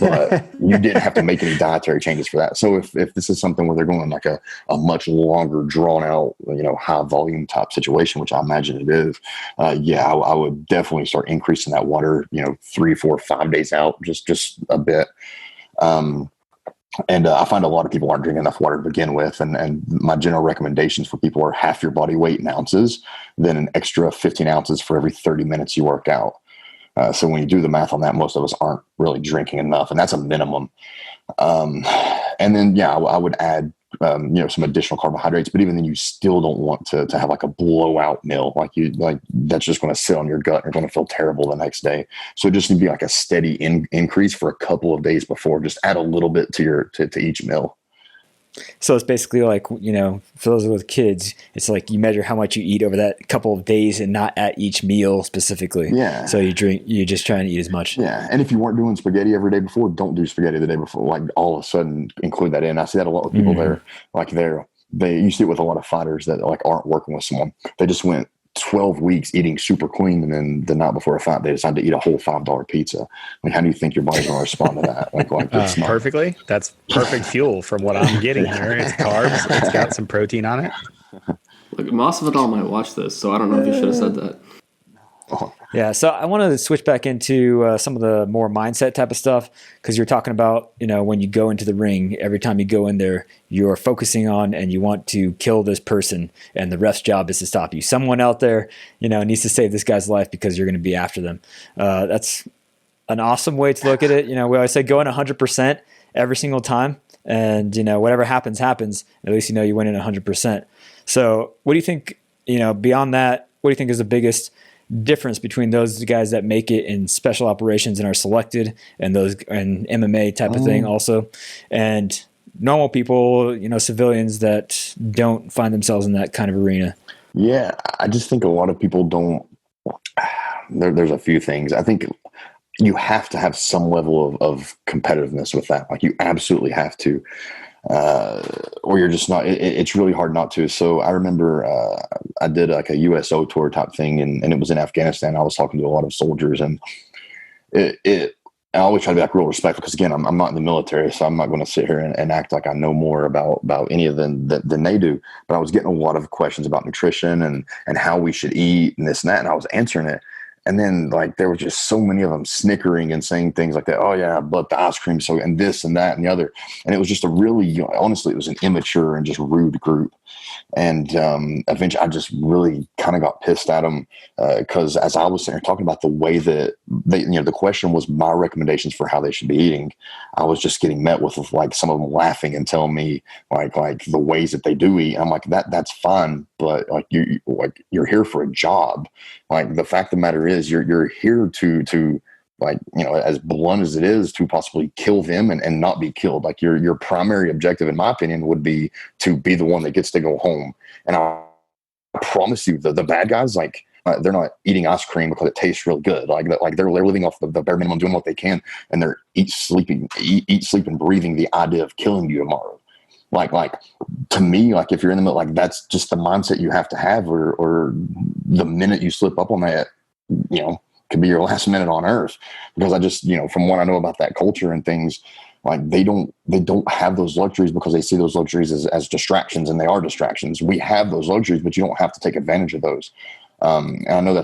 but you didn't have to make any dietary changes for that. So if this is something where they're going like a much longer, drawn out, high volume type situation, which I imagine it is, I would definitely start increasing that water, 3, 4, 5 days out, just a bit. And I find a lot of people aren't drinking enough water to begin with. And my general recommendations for people are half your body weight in ounces, then an extra 15 ounces for every 30 minutes you work out. So when you do the math on that, most of us aren't really drinking enough, and that's a minimum. And then, I would add, some additional carbohydrates, but even then you still don't want to have like a blowout meal. That's just going to sit on your gut and you're going to feel terrible the next day. So it just need to be like a steady increase for a couple of days before. Just add a little bit to each meal. So it's basically like, for those with kids, it's like you measure how much you eat over that couple of days and not at each meal specifically. Yeah. So you just try and eat as much. Yeah. And if you weren't doing spaghetti every day before, don't do spaghetti the day before. Like all of a sudden include that in. I see that a lot with people there. Like you see it with a lot of fighters that like aren't working with someone. They just went 12 weeks eating super clean, and then the night before a fight they decided to eat a whole $5 pizza. Like, how do you think your body's going to respond to that? Perfectly. That's perfect fuel from what I'm getting here. It's carbs. It's got some protein on it. Look, Masvidal might watch this, so I don't know if you should have said that. Yeah, so I want to switch back into some of the more mindset type of stuff, because you're talking about, when you go into the ring, every time you go in there, you're focusing on and you want to kill this person, and the ref's job is to stop you. Someone out there, needs to save this guy's life because you're going to be after them. That's an awesome way to look at it. We always say go in 100% every single time, and, whatever happens, happens. At least you went in 100%. So what do you think, beyond that, what do you think is the biggest difference between those guys that make it in special operations and are selected, and those and MMA type of thing also, and normal people, civilians that don't find themselves in that kind of arena? Yeah, I just think a lot of people don't. There's a few things. I think you have to have some level of competitiveness with that. Like you absolutely have to, or you're just not, it's really hard not to. So I remember, I did like a USO tour type thing, and it was in Afghanistan. I was talking to a lot of soldiers, and I always try to be like real respectful, because again, I'm not in the military, so I'm not going to sit here and act like I know more about any of them than they do. But I was getting a lot of questions about nutrition and how we should eat and this and that, and I was answering it. And then like there were just so many of them snickering and saying things like that. Oh yeah, but the ice cream, so, and this and that and the other. And it was just a really, honestly, it was an immature and just rude group. And eventually I just really kind of got pissed at them, because as I was sitting there talking about the way that they, the question was my recommendations for how they should be eating, I was just getting met with like some of them laughing and telling me like the ways that they do eat. And I'm like, that's fine, but like you're here for a job. Like the fact of the matter is you're here to like, as blunt as it is, to possibly kill them and not be killed. Like your primary objective, in my opinion, would be to be the one that gets to go home. And I promise you, the bad guys, like they're not eating ice cream because it tastes real good. Like they're living off the bare minimum, doing what they can, and they're eat, sleep, and breathing the idea of killing you tomorrow. Like to me, like if you're in the middle, like that's just the mindset you have to have, or the minute you slip up on that, could be your last minute on earth. Because I just, from what I know about that culture and things, like they don't have those luxuries because they see those luxuries as distractions, and they are distractions. We have those luxuries, but you don't have to take advantage of those. And I know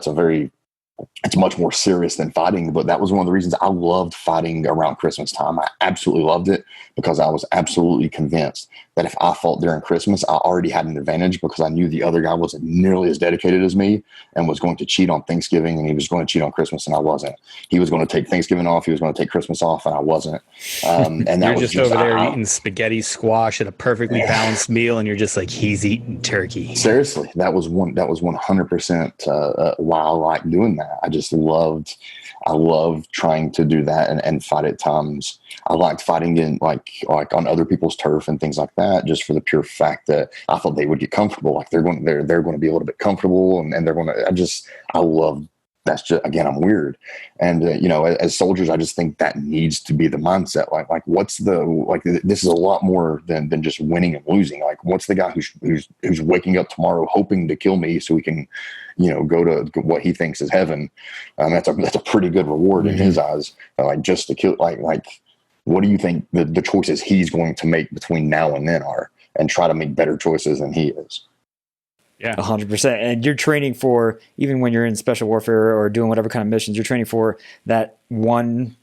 it's much more serious than fighting, but that was one of the reasons I loved fighting around Christmas time. I absolutely loved it, because I was absolutely convinced that if I fought during Christmas, I already had an advantage, because I knew the other guy wasn't nearly as dedicated as me and was going to cheat on Thanksgiving, and he was going to cheat on Christmas, and I wasn't. He was going to take Thanksgiving off. He was going to take Christmas off, and I wasn't. And that you're was just over there eating spaghetti squash at a perfectly balanced meal, and you're just like, he's eating turkey. Seriously, that was 100% why I like doing that. I loved trying to do that and fight at times. I liked fighting in like on other people's turf and things like that, just for the pure fact that I thought they would get comfortable. Like they're going to be a little bit comfortable, and they're going to. I love. That's just, again, I'm weird. And, as soldiers, I just think that needs to be the mindset. Like what's this is a lot more than just winning and losing. Like what's the guy who's waking up tomorrow hoping to kill me so he can, go to what he thinks is heaven. That's a pretty good reward in his eyes. Like just to kill, like, what do you think the choices he's going to make between now and then are, and try to make better choices than he is. Yeah, 100%. And you're training for, even when you're in special warfare or doing whatever kind of missions, you're training for that 1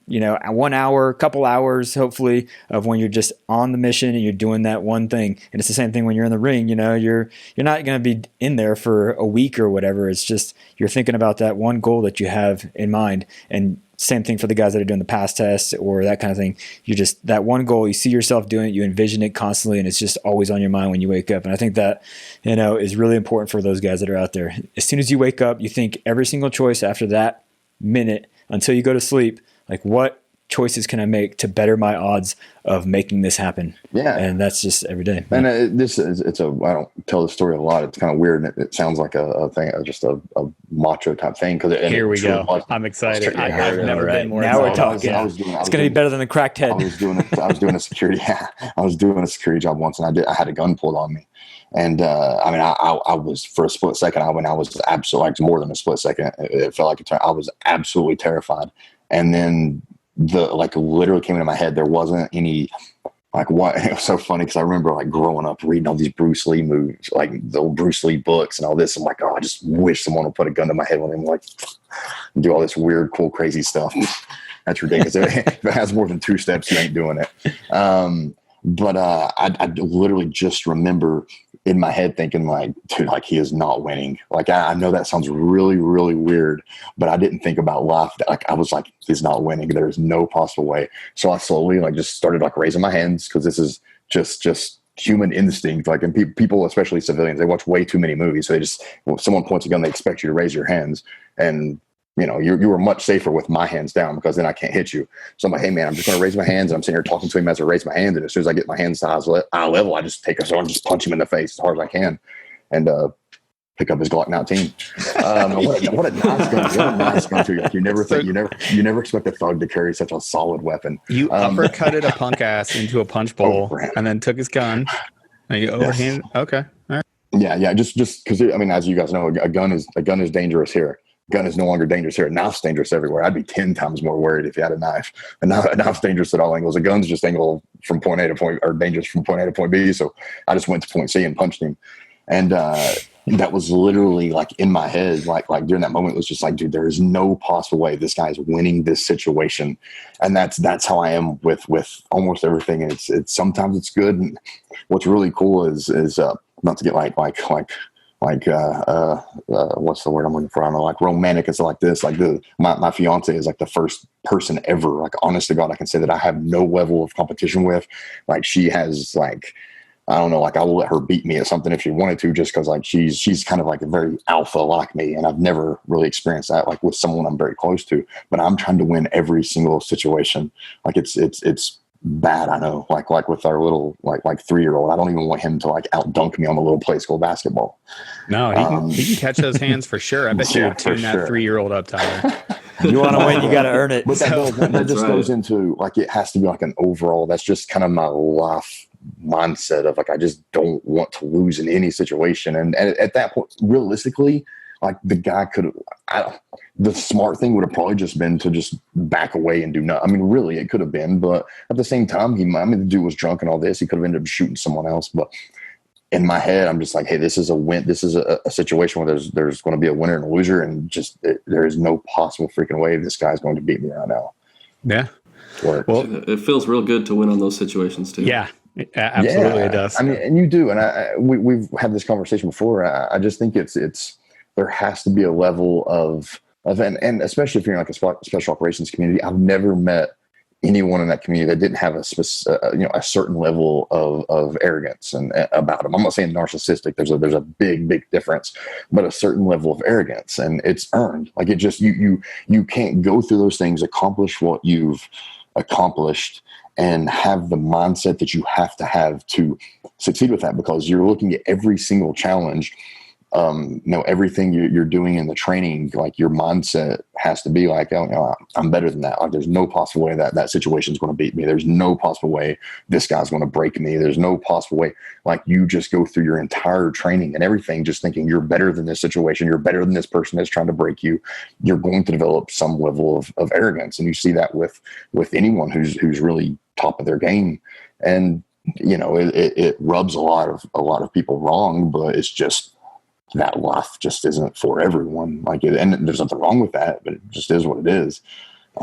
hour, couple hours, hopefully, of when you're just on the mission and you're doing that one thing. And it's the same thing when you're in the ring. You're not going to be in there for a week or whatever. It's just you're thinking about that one goal that you have in mind. And same thing for the guys that are doing the pass tests or that kind of thing. You just, that one goal, you see yourself doing it, you envision it constantly, and it's just always on your mind when you wake up. And I think that, is really important for those guys that are out there. As soon as you wake up, you think every single choice after that minute until you go to sleep, like what choices can I make to better my odds of making this happen? Yeah. And that's just every day. And I don't tell the story a lot. It's kind of weird. And it sounds like a thing, just a macho type thing. Here we go. I'm excited. I've never been more. Now we're talking. It's going to be better than the cracked head. I was doing a security. I was doing a security job once, and I had a gun pulled on me. And I was, for a split second, I was absolutely, like more than a split second. It felt like I was absolutely terrified. And then literally came into my head, there wasn't any, what, it was so funny because I remember growing up reading all these Bruce Lee movies, like the old Bruce Lee books and all this. I'm like, oh, I just wish someone would put a gun to my head when I'm do all this weird, cool, crazy stuff. That's ridiculous. If it has more than 2 steps, you ain't doing it. But I literally just remember in my head thinking dude, he is not winning. I know that sounds really, really weird, but I didn't think about life. I was like, he's not winning. There's no possible way. So I slowly just started raising my hands, because this is just human instinct. And people, especially civilians, they watch way too many movies. So if someone points a gun, they expect you to raise your hands. And you were much safer with my hands down, because then I can't hit you. So I'm like, hey man, I'm just going to raise my hands. And I'm sitting here talking to him as I raise my hands. And as soon as I get my hands to eye level, I just take a sword and just punch him in the face as hard as I can. And pick up his Glock 19. What a nice gun! What a nice gun too. Like, you never expect a thug to carry such a solid weapon. You uppercutted a punk ass into a punch bowl and then took his gun. And you overhanded. Yes. Okay, all right. Yeah. Just because I mean, as you guys know, a gun is dangerous here. Gun is no longer dangerous here. A knife's dangerous everywhere. I'd be 10 times more worried if you had a knife. A knife's dangerous at all angles. A gun's just angle from point A to point, or dangerous from point A to point B. So I just went to point C and punched him. And that was literally like in my head, like during that moment, it was just like, dude, there is no possible way this guy's winning this situation. And that's how I am with almost everything. And it's sometimes it's good. And what's really cool is not to get like what's the word I'm looking for? I don't know, like romantic and stuff like this. Like my fiance is like the first person ever, like honest to God, I can say that I have no level of competition with. Like she has like, I don't know, like I will let her beat me at something if she wanted to, just because like she's kind of like a very alpha like me, and I've never really experienced that like with someone I'm very close to. But I'm trying to win every single situation. Like it's bad, I know. Like with our little like 3-year-old, I don't even want him to like out dunk me on the little play school basketball. No, he can catch those hands for sure. I bet you would tune that 3-year-old up, Tyler. You want to win, you got to earn it. But that just goes into like, it has to be like an overall. That's just kind of my life mindset of like, I just don't want to lose in any situation. And at that point, realistically, like the guy the smart thing would have probably just been to just back away and do nothing. I mean, really, it could have been, but at the same time, the dude was drunk and all this. He could have ended up shooting someone else. But in my head, I'm just like, hey, this is a win. This is a situation where there's going to be a winner and a loser, and just there is no possible freaking way this guy's going to beat me right now. Yeah. Well, it feels real good to win on those situations too. Yeah. Absolutely, it does. I mean, and you do, and we've had this conversation before. I just think it's there has to be a level of and especially if you're in like a special operations community. I've never met anyone in that community that didn't have a certain level of arrogance and about them. I'm not saying narcissistic. There's a big difference, but a certain level of arrogance, and it's earned. Like it just you can't go through those things, accomplish what you've accomplished, and have the mindset that you have to succeed with that, because you're looking at every single challenge. Everything you're doing in the training, like your mindset has to be like, I'm better than that. Like there's no possible way that situation is going to beat me. There's no possible way this guy's going to break me. There's no possible way. Like you just go through your entire training and everything, just thinking you're better than this situation. You're better than this person that's trying to break you. You're going to develop some level of arrogance. And you see that with anyone who's really top of their game. And, it rubs a lot of people wrong, but it's just, that life just isn't for everyone. Like and there's nothing wrong with that, but it just is what it is.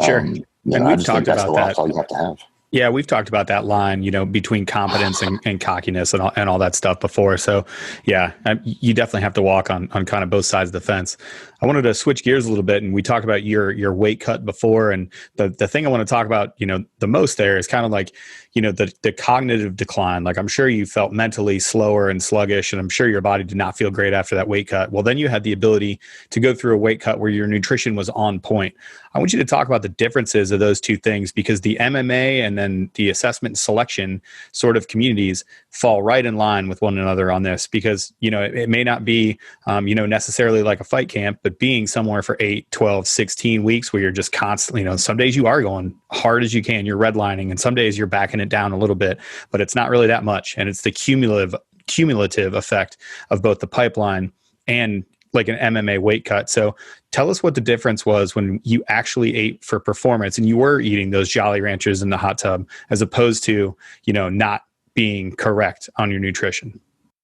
Sure. And we've talked about that. That's all you have to have. Yeah, we've talked about that line, between competence and cockiness and all that stuff before. So, yeah, you definitely have to walk on kind of both sides of the fence. I wanted to switch gears a little bit, and we talked about your weight cut before, and the thing I want to talk about, the most there is kind of like, the cognitive decline. Like I'm sure you felt mentally slower and sluggish, and I'm sure your body did not feel great after that weight cut. Well, then you had the ability to go through a weight cut where your nutrition was on point. I want you to talk about the differences of those two things, because the MMA and then the assessment and selection sort of communities fall right in line with one another on this, because, it may not be, necessarily like a fight camp, but being somewhere for 8, 12, 16 weeks where you're just constantly, some days you are going hard as you can, you're redlining, and some days you're backing it down a little bit, but it's not really that much. And it's the cumulative effect of both the pipeline and like an MMA weight cut. So tell us what the difference was when you actually ate for performance and you were eating those Jolly Ranchers in the hot tub, as opposed to, not being correct on your nutrition.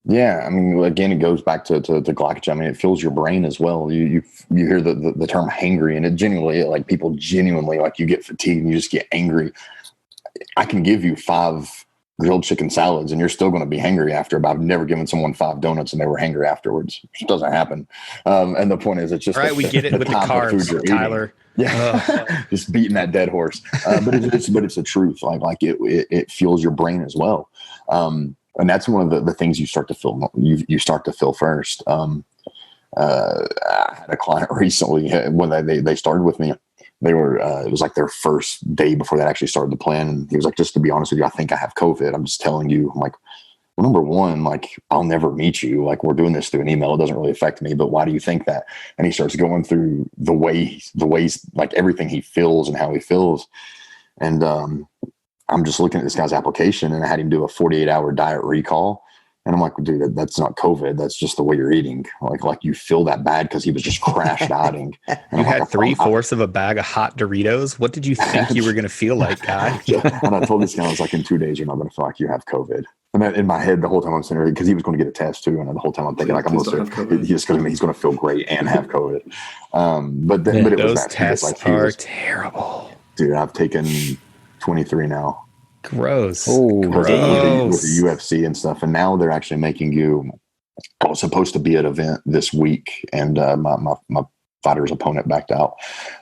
Yeah. I mean, again, it goes back to glycogen. I mean, it fills your brain as well. You hear the term hangry, and it genuinely, like people genuinely, like you get fatigued and you just get angry. I can give you 5 grilled chicken salads and you're still going to be hangry after, but I've never given someone 5 donuts and they were hangry afterwards. It doesn't happen. And the point is, it's just, right. We get it with the carbs, Tyler. Yeah. Just beating that dead horse. But it's the truth. Like it fuels your brain as well. And that's one of the things you start to feel. You start to feel first. I had a client recently when they started with me. They were, it was like their first day before they actually started the plan. And he was like, just to be honest with you, I think I have COVID. I'm just telling you. I'm like, well, number one, like, I'll never meet you. Like, we're doing this through an email. It doesn't really affect me, but why do you think that? And he starts going through the ways, like everything he feels and how he feels. And I'm just looking at this guy's application, and I had him do a 48-hour diet recall. And I'm like, well, dude, that's not COVID. That's just the way you're eating. Like you feel that bad because he was just crash dieting. And You had 3/4 of a bag of hot Doritos. What did you think you were going to feel like, guy? And I told this guy, I was like, in 2 days, you're not going to feel like you have COVID. And then in my head, the whole time I'm sitting there, because he was going to get a test too. And the whole time I'm thinking, like, he's going to feel great and have COVID. But it those was that. tests are terrible. Dude, I've taken 23 now. Gross. Oh, with gross. the UFC and stuff. And now they're actually making you. I was supposed to be at an event this week, and my fighter's opponent backed out.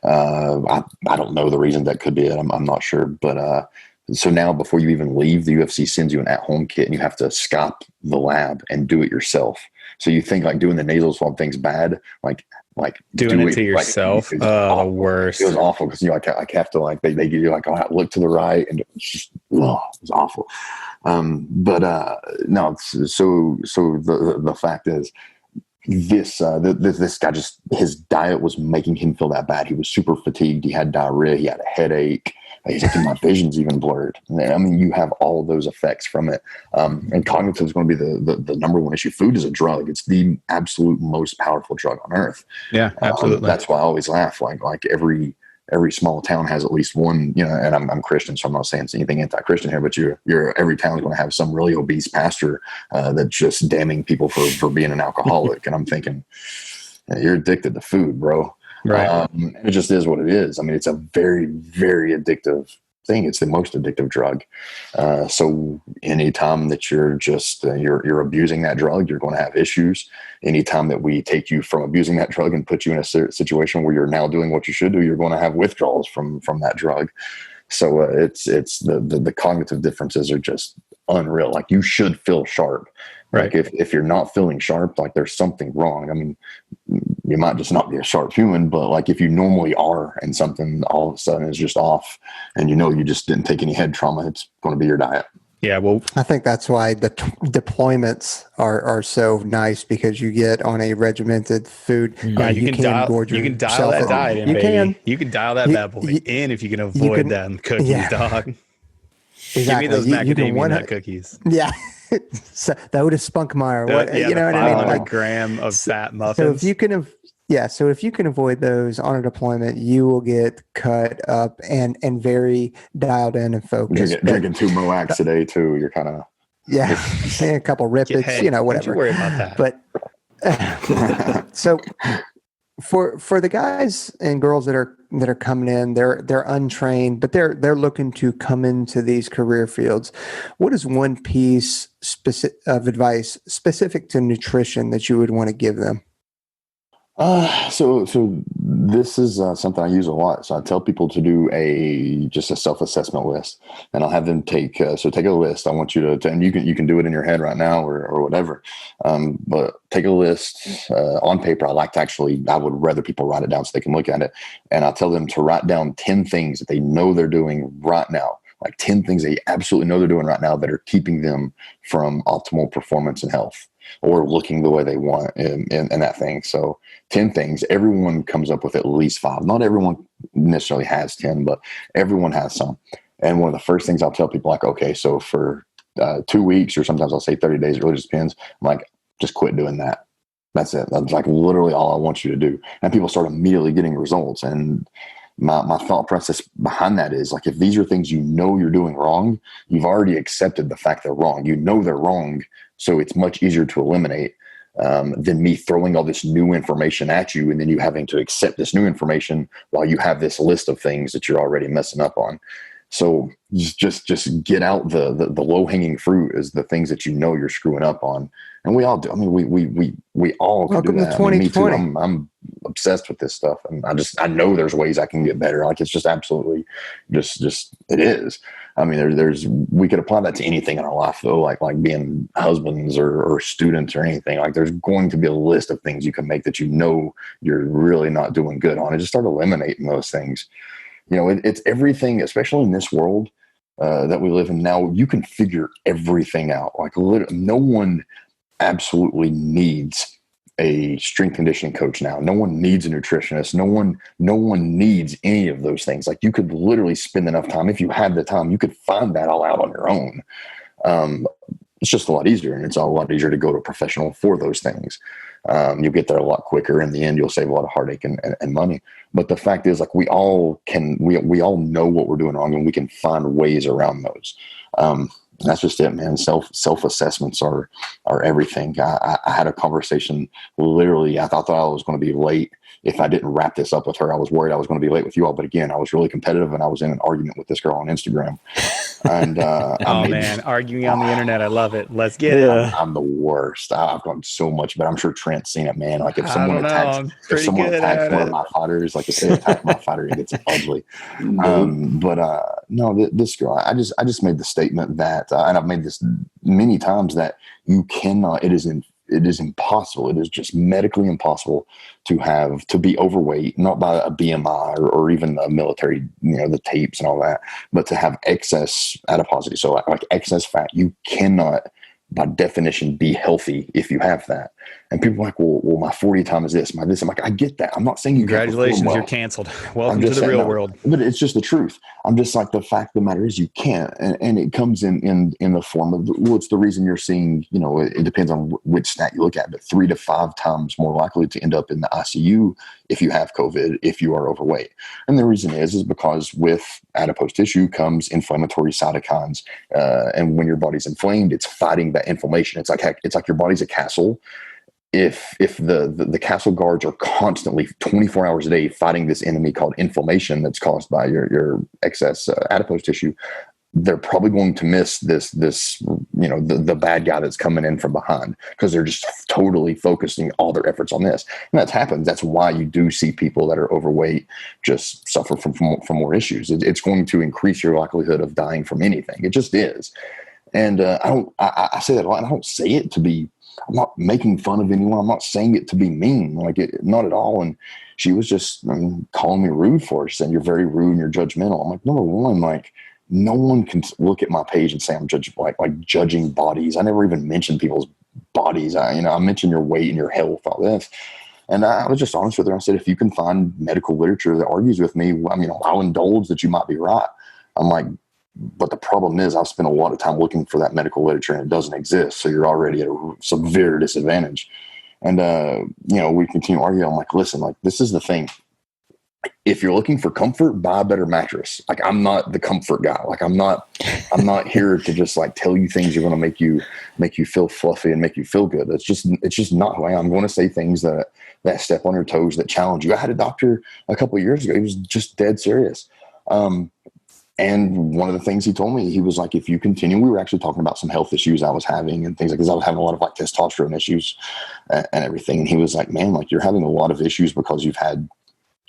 I don't know the reason. That could be it. I'm not sure. But so now, before you even leave, the UFC sends you an at-home kit, and you have to Scop the lab and do it yourself. So you think like doing the nasal swab thing's bad, like doing it to yourself. The worst. It was awful because I have to like they give you like, oh, look to the right, and it's just, it was awful. No. So the fact is, this guy, just his diet was making him feel that bad. He was super fatigued. He had diarrhea. He had a headache. He's like, my vision's even blurred. I mean, you have all of those effects from it. And cognitive is going to be the number one issue. Food is a drug. It's the absolute most powerful drug on earth. Yeah, absolutely. That's why I always laugh. Like every small town has at least one, and I'm Christian, so I'm not saying anything anti-Christian here, but every town is going to have some really obese pastor that's just damning people for being an alcoholic. And I'm thinking, you're addicted to food, bro. Right. It just is what it is. I mean, it's a very, very addictive thing. It's the most addictive drug. So anytime that you're just, you're abusing that drug, you're going to have issues. Anytime that we take you from abusing that drug and put you in a situation where you're now doing what you should do, you're going to have withdrawals from that drug. So it's the cognitive differences are just unreal. Like, you should feel sharp. Right. Like if you're not feeling sharp, like there's something wrong. I mean, you might just not be a sharp human, but like if you normally are and something all of a sudden is just off, and you just didn't take any head trauma, it's going to be your diet. Yeah, well, I think that's why the deployments are so nice, because you get on a regimented food. Yeah, you can dial that diet in, baby. You can dial that bad boy in if you can avoid them cookies, dog. Exactly. Give me those macadamia nut cookies. Yeah. So that would have Spunkmeyer. You know what I mean? Like, gram of fat muffins. So if you can avoid those on a deployment, you will get cut up and very dialed in and focused. Drinking 2 Moax a day too. You're kind of a couple Rippets, whatever. Don't you worry about that. But so for the guys and girls that are coming in, they're untrained, but they're looking to come into these career fields. What is one piece of advice specific to nutrition that you would want to give them? So this is something I use a lot. So I tell people to do just a self-assessment list, and I'll have them take a list. I want you to, and you can do it in your head right now or whatever. But take a list on paper. I would rather people write it down so they can look at it. And I'll tell them to write down 10 things that they know they're doing right now. Like 10 things they absolutely know they're doing right now that are keeping them from optimal performance and health, or looking the way they want in that thing. So 10 things, everyone comes up with at least 5. Not everyone necessarily has 10, but everyone has some. And one of the first things I'll tell people, like, okay, so for 2 weeks, or sometimes I'll say 30 days, it really just depends. I'm like, just quit doing that. That's it. That's like literally all I want you to do. And people start immediately getting results. And my thought process behind that is, like, if these are things you know you're doing wrong, you've already accepted the fact they're wrong. You know they're wrong, so it's much easier to eliminate than me throwing all this new information at you and then you having to accept this new information while you have this list of things that you're already messing up on. So just get out the low-hanging fruit is the things that you know you're screwing up on. And we all do. I mean, we all can do that. Welcome to 2020. Me too. I'm obsessed with this stuff, and I know there's ways I can get better. Like, it's just absolutely just it is. I mean, we could apply that to anything in our life though, like being husbands or students or anything. Like, there's going to be a list of things you can make that you know you're really not doing good on, and just start eliminating those things. It's everything, especially in this world. that we live in now, you can figure everything out. Like no one absolutely needs a strength conditioning coach now. No one needs a nutritionist. No one needs any of those things. Like you could literally spend enough time, if you had the time, you could find that all out on your own. It's just a lot easier, and it's a lot easier to go to a professional for those things. You'll get there a lot quicker. In the end, you'll save a lot of heartache and money. But the fact is, like, we all know what we're doing wrong, and we can find ways around those. That's just it, man. Self-assessments are everything. I had a conversation, literally, I thought I was going to be late. If I didn't wrap this up with her, I was worried I was going to be late with you all. But again, I was really competitive, and I was in an argument with this girl on Instagram. And arguing on the internet, I love it. Let's get it. I'm the worst. I've gone so much, but I'm sure Trent's seen it, man. Like if someone attacks one of my fighters, like if they attack my fighter, it gets ugly. No, this girl, I just made the statement that, and I've made this many times, that you cannot. It is impossible. It is just medically impossible to be overweight, not by a BMI or even the military, the tapes and all that, but to have excess adiposity. So like excess fat, you cannot, by definition, be healthy if you have that. And people are like, well, my 40 time is this, my this. I'm like, I get that. I'm not saying you congratulations, well. You're canceled. Welcome to the real world. But it's just the truth. I'm just like, the fact of the matter is you can't. And it comes in the form of, well, it's the reason you're seeing, it depends on which stat you look at, but 3 to 5 times more likely to end up in the ICU if you have COVID, if you are overweight. And the reason is because with adipose tissue comes inflammatory cytokines. And when your body's inflamed, it's fighting that inflammation. It's like your body's a castle. If the castle guards are constantly 24 hours a day fighting this enemy called inflammation that's caused by your excess adipose tissue, they're probably going to miss this the bad guy that's coming in from behind, because they're just totally focusing all their efforts on this. And that happens. That's why you do see people that are overweight just suffer from more issues. It's going to increase your likelihood of dying from anything. It just is. And I say that a lot, and I don't say it to be, I'm not making fun of anyone. I'm not saying it to be mean, not at all. And she was just calling me rude for it, saying you're very rude and you're judgmental. I'm like, number one, like, no one can look at my page and say I'm judging bodies. I never even mention people's bodies. I mention your weight and your health, all this. And I was just honest with her. I said, if you can find medical literature that argues with me, I'll indulge that you might be right. I'm like, but the problem is I've spent a lot of time looking for that medical literature and it doesn't exist. So you're already at a severe disadvantage. And, we continue arguing. I'm like, listen, like, this is the thing. If you're looking for comfort, buy a better mattress. Like, I'm not the comfort guy. Like, I'm not here to just like tell you things are going to make you feel fluffy and make you feel good. It's just not who I am. I'm going to say things that step on your toes, that challenge you. I had a doctor a couple of years ago. He was just dead serious. And one of the things he told me, he was like, if you continue, we were actually talking about some health issues I was having and things like, because I was having a lot of like testosterone issues and everything. And he was like, man, like, you're having a lot of issues because you've had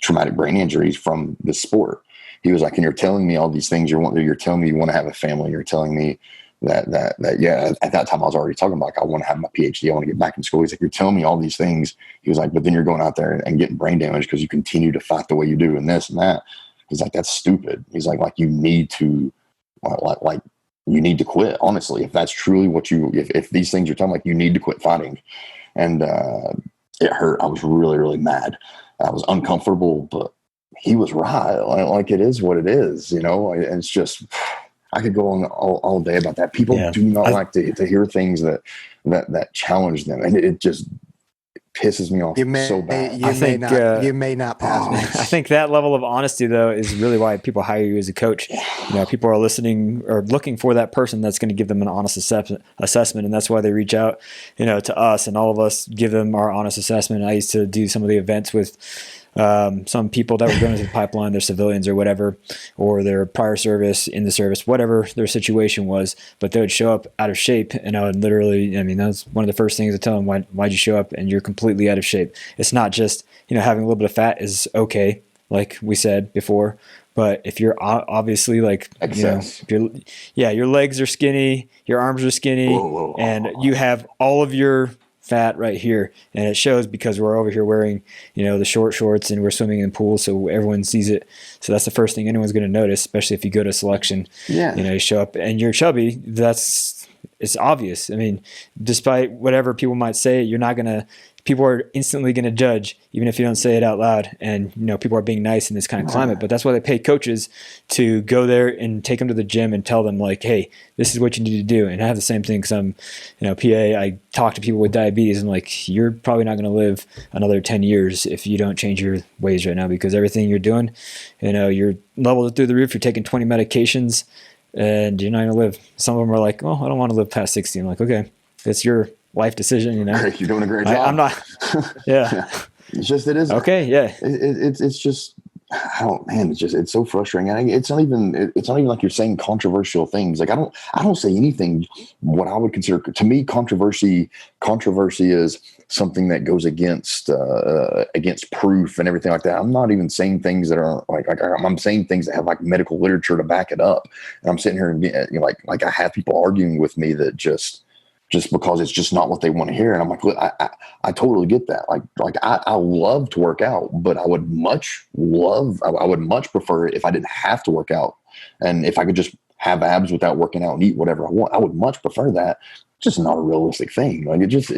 traumatic brain injuries from this sport. He was like, and you're telling me all these things. You're telling me you want to have a family. You're telling me that yeah, at that time I was already talking about, like, I want to have my PhD. I want to get back in school. He's like, you're telling me all these things. He was like, but then you're going out there and getting brain damage because you continue to fight the way you do and this and that. He's like, that's stupid. He's like you need to, like you need to quit. Honestly, if that's truly what if these things you're telling, like, you need to quit fighting. And it hurt. I was really, really mad. I was uncomfortable, but he was right. Like, it is what it is, And it's just, I could go on all day about that. People do not like to hear things that challenge them, and it just pisses me off so bad. You may not pass me. I think that level of honesty, though, is really why people hire you as a coach. People are listening or looking for that person that's going to give them an honest assessment, and that's why they reach out, to us, and all of us give them our honest assessment. I used to do some of the events with some people that were going into the pipeline, they're civilians or whatever, or their prior service, in the service, whatever their situation was, but they would show up out of shape. And I would literally, that's one of the first things I tell them, why'd you show up and you're completely out of shape? It's not just, having a little bit of fat is okay, like we said before, but if you're obviously like, your legs are skinny, your arms are skinny, and you have all of your fat right here, and it shows because we're over here wearing, the short shorts and we're swimming in the pool, so everyone sees it. So that's the first thing anyone's going to notice, especially if you go to selection. Yeah. You show up and you're chubby. It's obvious. I mean, despite whatever people might say, people are instantly going to judge, even if you don't say it out loud. And, people are being nice in this kind of climate, but that's why they pay coaches to go there and take them to the gym and tell them like, hey, this is what you need to do. And I have the same thing because I'm, PA. I talk to people with diabetes and like, you're probably not going to live another 10 years if you don't change your ways right now, because everything you're doing, you're leveled through the roof. You're taking 20 medications and you're not going to live. Some of them are like, oh, I don't want to live past 60. I'm like, okay, it's your life decision, Great, you're doing a great job. I'm not. Yeah. It is. Okay. Yeah. It's just, it's so frustrating. And it's not even like you're saying controversial things. Like I don't say anything what I would consider, to me, controversy is something that goes against proof and everything like that. I'm not even saying things that are like I'm saying things that have like medical literature to back it up. And I'm sitting here and like I have people arguing with me that just because it's just not what they want to hear. And I'm like, look, I totally get that. Like I love to work out, but I would much prefer it if I didn't have to work out. And if I could just have abs without working out and eat whatever I want, I would much prefer that. It's just not a realistic thing. Like it just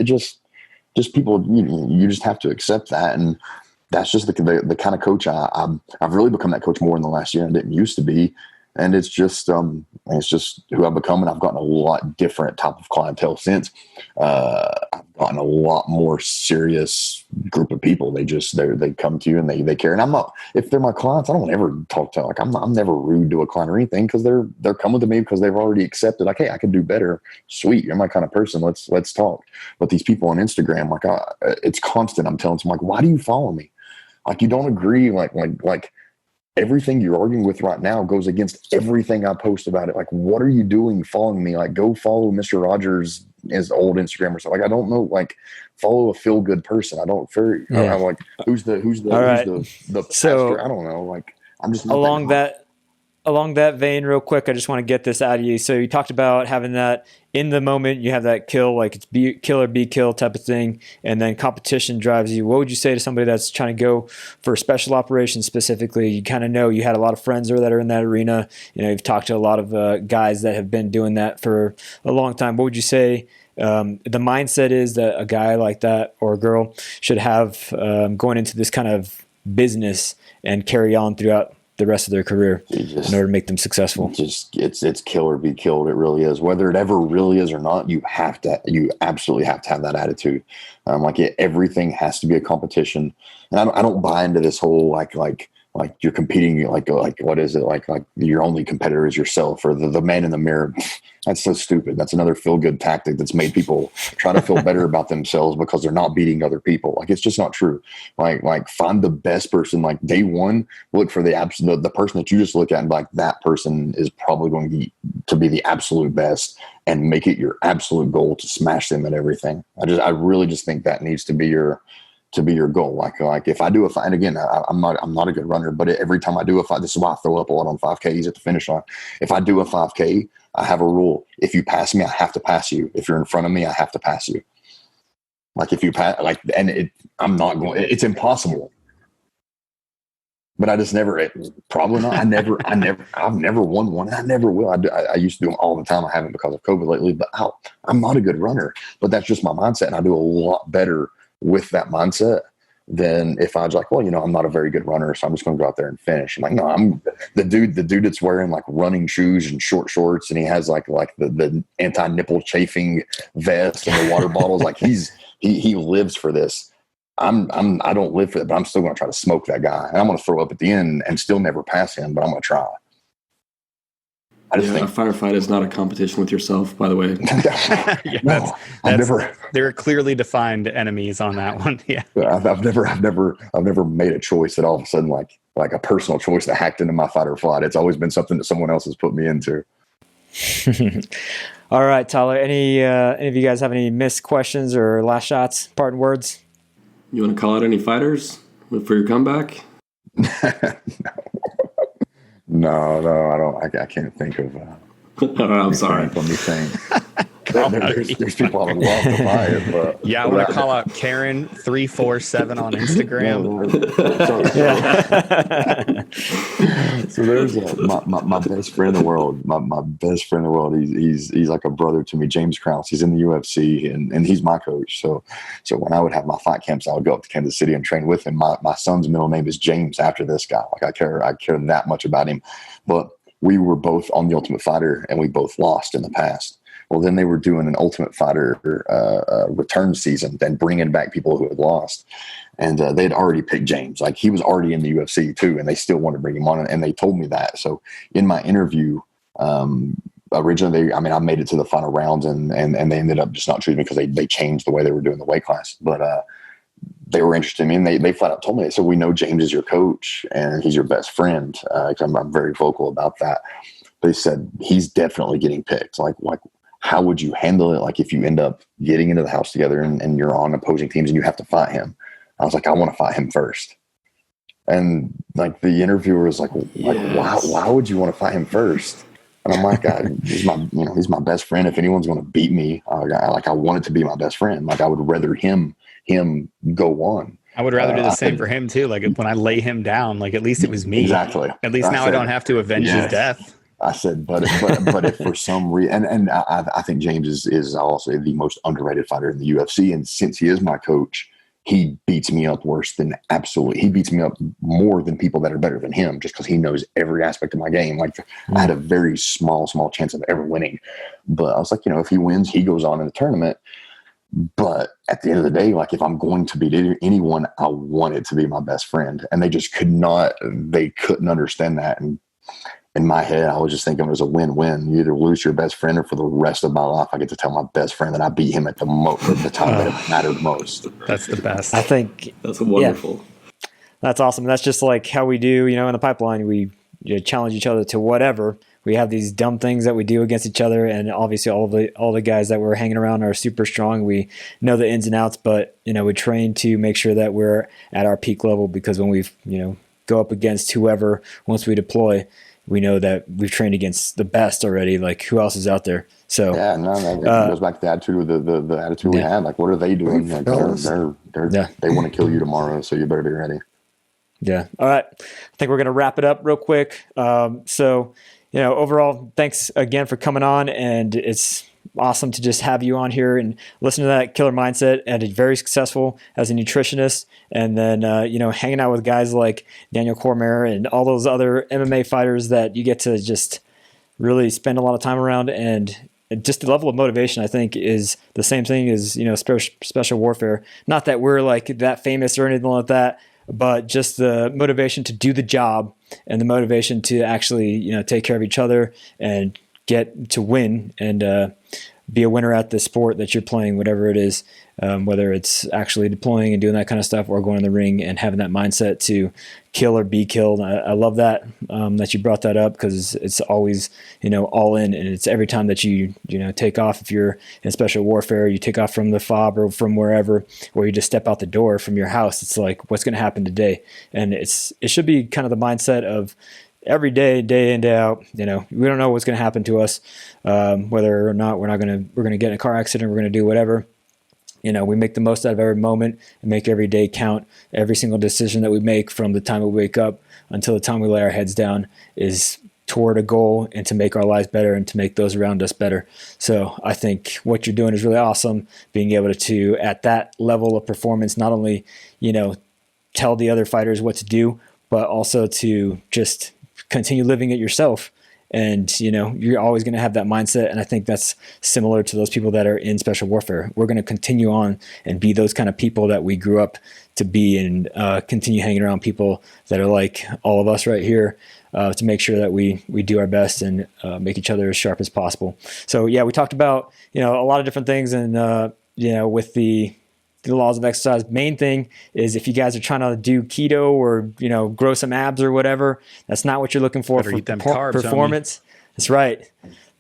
people, you just have to accept that. And that's just the kind of coach I've really become that coach more in the last year. I didn't used to be. And it's just who I've become, and I've gotten a lot different type of clientele since. I've gotten a lot more serious group of people. They come to you and they care. And if they're my clients, I don't ever talk to I'm never rude to a client or anything, because they're coming to me because they've already accepted like, hey, I could do better. Sweet, you're my kind of person. Let's talk. But these people on Instagram, it's constant. I'm telling them like, why do you follow me? Like you don't agree. Like everything you're arguing with right now goes against everything I post about it. Like, what are you doing following me? Like, go follow Mr. Rogers, his old Instagram or something. Like, I don't know. Like, follow a feel good person. I don't fair. Yeah. I'm like, who's the pastor? I don't know. Like, I'm just not along that vein, real quick. I just want to get this out of you. So you talked about having that in the moment. You have that kill, like it's be kill or be killed type of thing, and then competition drives you. What would you say to somebody that's trying to go for special operations specifically? You kind of know you had a lot of friends that are in that arena. You've talked to a lot of guys that have been doing that for a long time. What would you say the mindset is that a guy like that or a girl should have going into this kind of business and carry on throughout the rest of their career in order to make them successful? It's kill or be killed. It really is. Whether it ever really is or not, you absolutely have to have that attitude. Everything has to be a competition. And I don't buy into this whole like you're competing, like what is it? Like your only competitor is yourself, or the man in the mirror. That's so stupid. That's another feel-good tactic that's made people try to feel better about themselves because they're not beating other people. Like, it's just not true. Like find the best person. Like day one, look for the person that you just look at and be like, that person is probably going to be the absolute best, and make it your absolute goal to smash them at everything. I really just think that needs to be your goal. Like if I do a fight, and again, I'm not a good runner, but every time I do a fight, this is why I throw up a lot on 5Ks at the finish line. If I do a 5K, I have a rule. If you pass me, I have to pass you. If you're in front of me, I have to pass you. Like if you pass, I'm not going. It's impossible. But I just never. Probably not. I've never won one. I never will. I used to do them all the time. I haven't because of COVID lately. But I'm not a good runner. But that's just my mindset, and I do a lot better with that mindset than if I was like, well, I'm not a very good runner, so I'm just going to go out there and finish. I'm like, no, I'm the dude that's wearing like running shoes and short shorts, and he has like the anti-nipple chafing vest and the water bottles. Like he lives for this. I don't live for that, but I'm still going to try to smoke that guy, and I'm going to throw up at the end and still never pass him, but I'm going to try. I just think a firefight is not a competition with yourself, by the way. There are clearly defined enemies on that one. Yeah, I've never made a choice that all of a sudden like a personal choice that hacked into my fight or flight. It's always been something that someone else has put me into. All right, Tyler. Any of you guys have any missed questions or last shots, parting words? You want to call out any fighters for your comeback? No, I don't. I can't think of. I'm sorry. Let me think. there's people I would love to fight, but yeah, I want to call out Karen 347 on Instagram. So there's my best friend in the world. My best friend in the world. He's like a brother to me. James Krause. He's in the UFC and he's my coach. So when I would have my fight camps, I would go up to Kansas City and train with him. My son's middle name is James after this guy. Like I care that much about him. But we were both on the Ultimate Fighter and we both lost in the past. Well, then they were doing an Ultimate Fighter return season, then bringing back people who had lost. And they'd already picked James. Like he was already in the UFC too, and they still wanted to bring him on. And they told me that. So in my interview, originally, I made it to the final rounds and they ended up just not choosing me because they changed the way they were doing the weight class. But they were interested in me and they flat out told me, so we know James is your coach and he's your best friend. I'm very vocal about that. They said, he's definitely getting picked. Like, how would you handle it? Like if you end up getting into the house together and you're on opposing teams and you have to fight him. I was like, I want to fight him first. And like the interviewer was like, why would you want to fight him first? And I'm like, he's my best friend. If anyone's going to beat me, I want it to be my best friend. Like I would rather him go on. I would rather do the same for him too. Like when I lay him down, like at least it was me. Exactly. At least now I don't have to avenge his death. I said, but if for some reason, and I think James is also the most underrated fighter in the UFC. And since he is my coach, he beats me up he beats me up more than people that are better than him just because he knows every aspect of my game. Like I had a very small chance of ever winning. But I was like, if he wins, he goes on in the tournament. But at the end of the day, like if I'm going to beat anyone, I want it to be my best friend. And they just couldn't understand that. And in my head, I was just thinking it was a win-win. You either lose your best friend or for the rest of my life, I get to tell my best friend that I beat him at the time that it mattered most. That's the best. I think that's wonderful. Yeah, that's awesome. That's just like how we do, in the pipeline, we challenge each other to whatever. We have these dumb things that we do against each other. And obviously all the guys that we're hanging around are super strong. We know the ins and outs, but, we train to make sure that we're at our peak level because when we, go up against whoever, once we deploy, we know that we've trained against the best already. Like who else is out there? So yeah, no, that goes back to the attitude, the attitude we had. Like, what are they doing? Like, they want to kill you tomorrow, so you better be ready. Yeah. All right. I think we're going to wrap it up real quick. Overall, thanks again for coming on, and it's awesome to just have you on here and listen to that killer mindset and very successful as a nutritionist. And then, hanging out with guys like Daniel Cormier and all those other MMA fighters that you get to just really spend a lot of time around. And just the level of motivation, I think, is the same thing as, special warfare. Not that we're like that famous or anything like that, but just the motivation to do the job and the motivation to actually, take care of each other and get to win and be a winner at the sport that you're playing, whatever it is, whether it's actually deploying and doing that kind of stuff or going in the ring and having that mindset to kill or be killed. I love that you brought that up because it's always, all in, and it's every time that you take off. If you're in special warfare, you take off from the FOB or from wherever, or you just step out the door from your house. It's like, what's going to happen today? And it should be kind of the mindset of every day, day in, day out. We don't know what's going to happen to us, whether or not we're going to get in a car accident, we're going to do whatever. We make the most out of every moment and make every day count. Every single decision that we make from the time we wake up until the time we lay our heads down is toward a goal and to make our lives better and to make those around us better. So I think what you're doing is really awesome, being able to at that level of performance, not only, tell the other fighters what to do, but also to just continue living it yourself. And, you're always going to have that mindset. And I think that's similar to those people that are in special warfare. We're going to continue on and be those kind of people that we grew up to be and continue hanging around people that are like all of us right here to make sure that we do our best and make each other as sharp as possible. So, yeah, we talked about, a lot of different things and, with the laws of exercise. Main thing is if you guys are trying to do keto or, grow some abs or whatever, that's not what you're looking for eat them carbs, performance. That's right.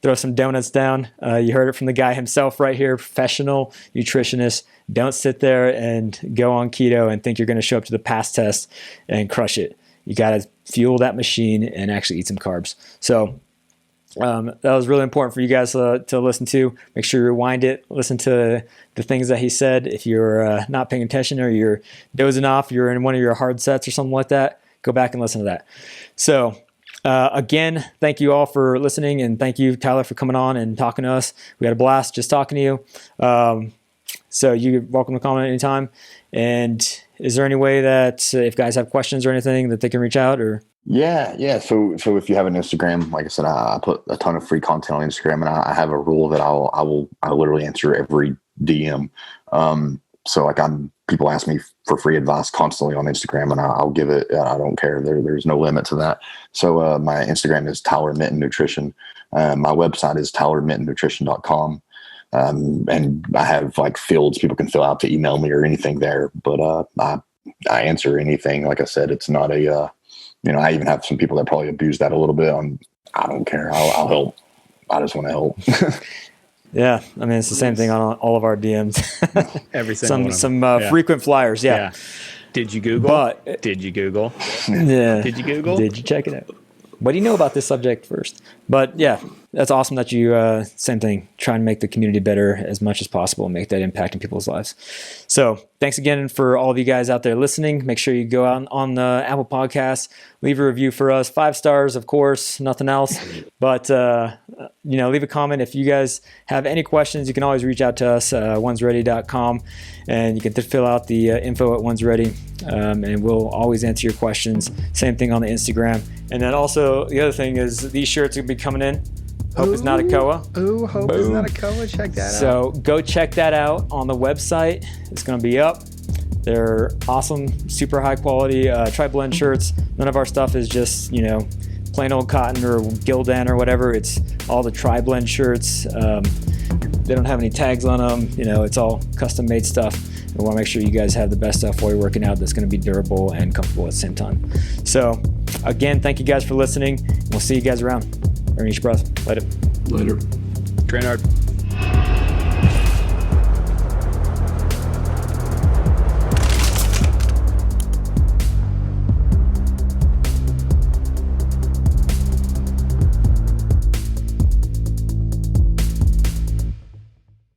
Throw some donuts down. You heard it from the guy himself right here, professional nutritionist. Don't sit there and go on keto and think you're going to show up to the pass test and crush it. You got to fuel that machine and actually eat some carbs. So That was really important for you guys to listen to. Make sure you rewind it, listen to the things that he said. If you're not paying attention or you're dozing off, you're in one of your hard sets or something like that, go back and listen to that. So again, thank you all for listening, and thank you, Tyler, for coming on and talking to us. We had a blast just talking to you. So you're welcome to comment anytime. And is there any way that if guys have questions or anything that they can reach out or? Yeah. So if you have an Instagram, like I said, I put a ton of free content on Instagram, and I have a rule that I literally answer every DM. So like people ask me for free advice constantly on Instagram, and I'll give it. I don't care. There's no limit to that. So my Instagram is Tyler Minton Nutrition. My website is tylermintonnutrition.com. And I have like fields people can fill out to email me or anything there. But I answer anything. Like I said, it's not a I even have some people that probably abuse that a little bit. I don't care. I'll help. I just want to help. Yeah, I mean it's the same thing on all of our DMs. Every single some frequent flyers. Yeah. Did you Google? Did you Google? Yeah. Did you Google? Did you check it out? What do you know about this subject first? But yeah, that's awesome that you, same thing, try and make the community better as much as possible and make that impact in people's lives. So thanks again for all of you guys out there listening. Make sure you go out on the Apple Podcasts, leave a review for us, 5 stars, of course, nothing else. But, leave a comment. If you guys have any questions, you can always reach out to us, onesready.com, and you can fill out the info at onesready, and we'll always answer your questions. Same thing on the Instagram. And then also the other thing is these shirts will be coming in. Hope is not a Koa. Ooh, Hope is not a Koa. Check that out. So go check that out on the website. It's going to be up. They're awesome, super high quality tri-blend shirts. None of our stuff is just, plain old cotton or Gildan or whatever. It's all the tri-blend shirts. They don't have any tags on them. It's all custom made stuff. We want to make sure you guys have the best stuff while you're working out that's going to be durable and comfortable at the same time. So again, thank you guys for listening. We'll see you guys around. Earn each breath. Later. Train hard.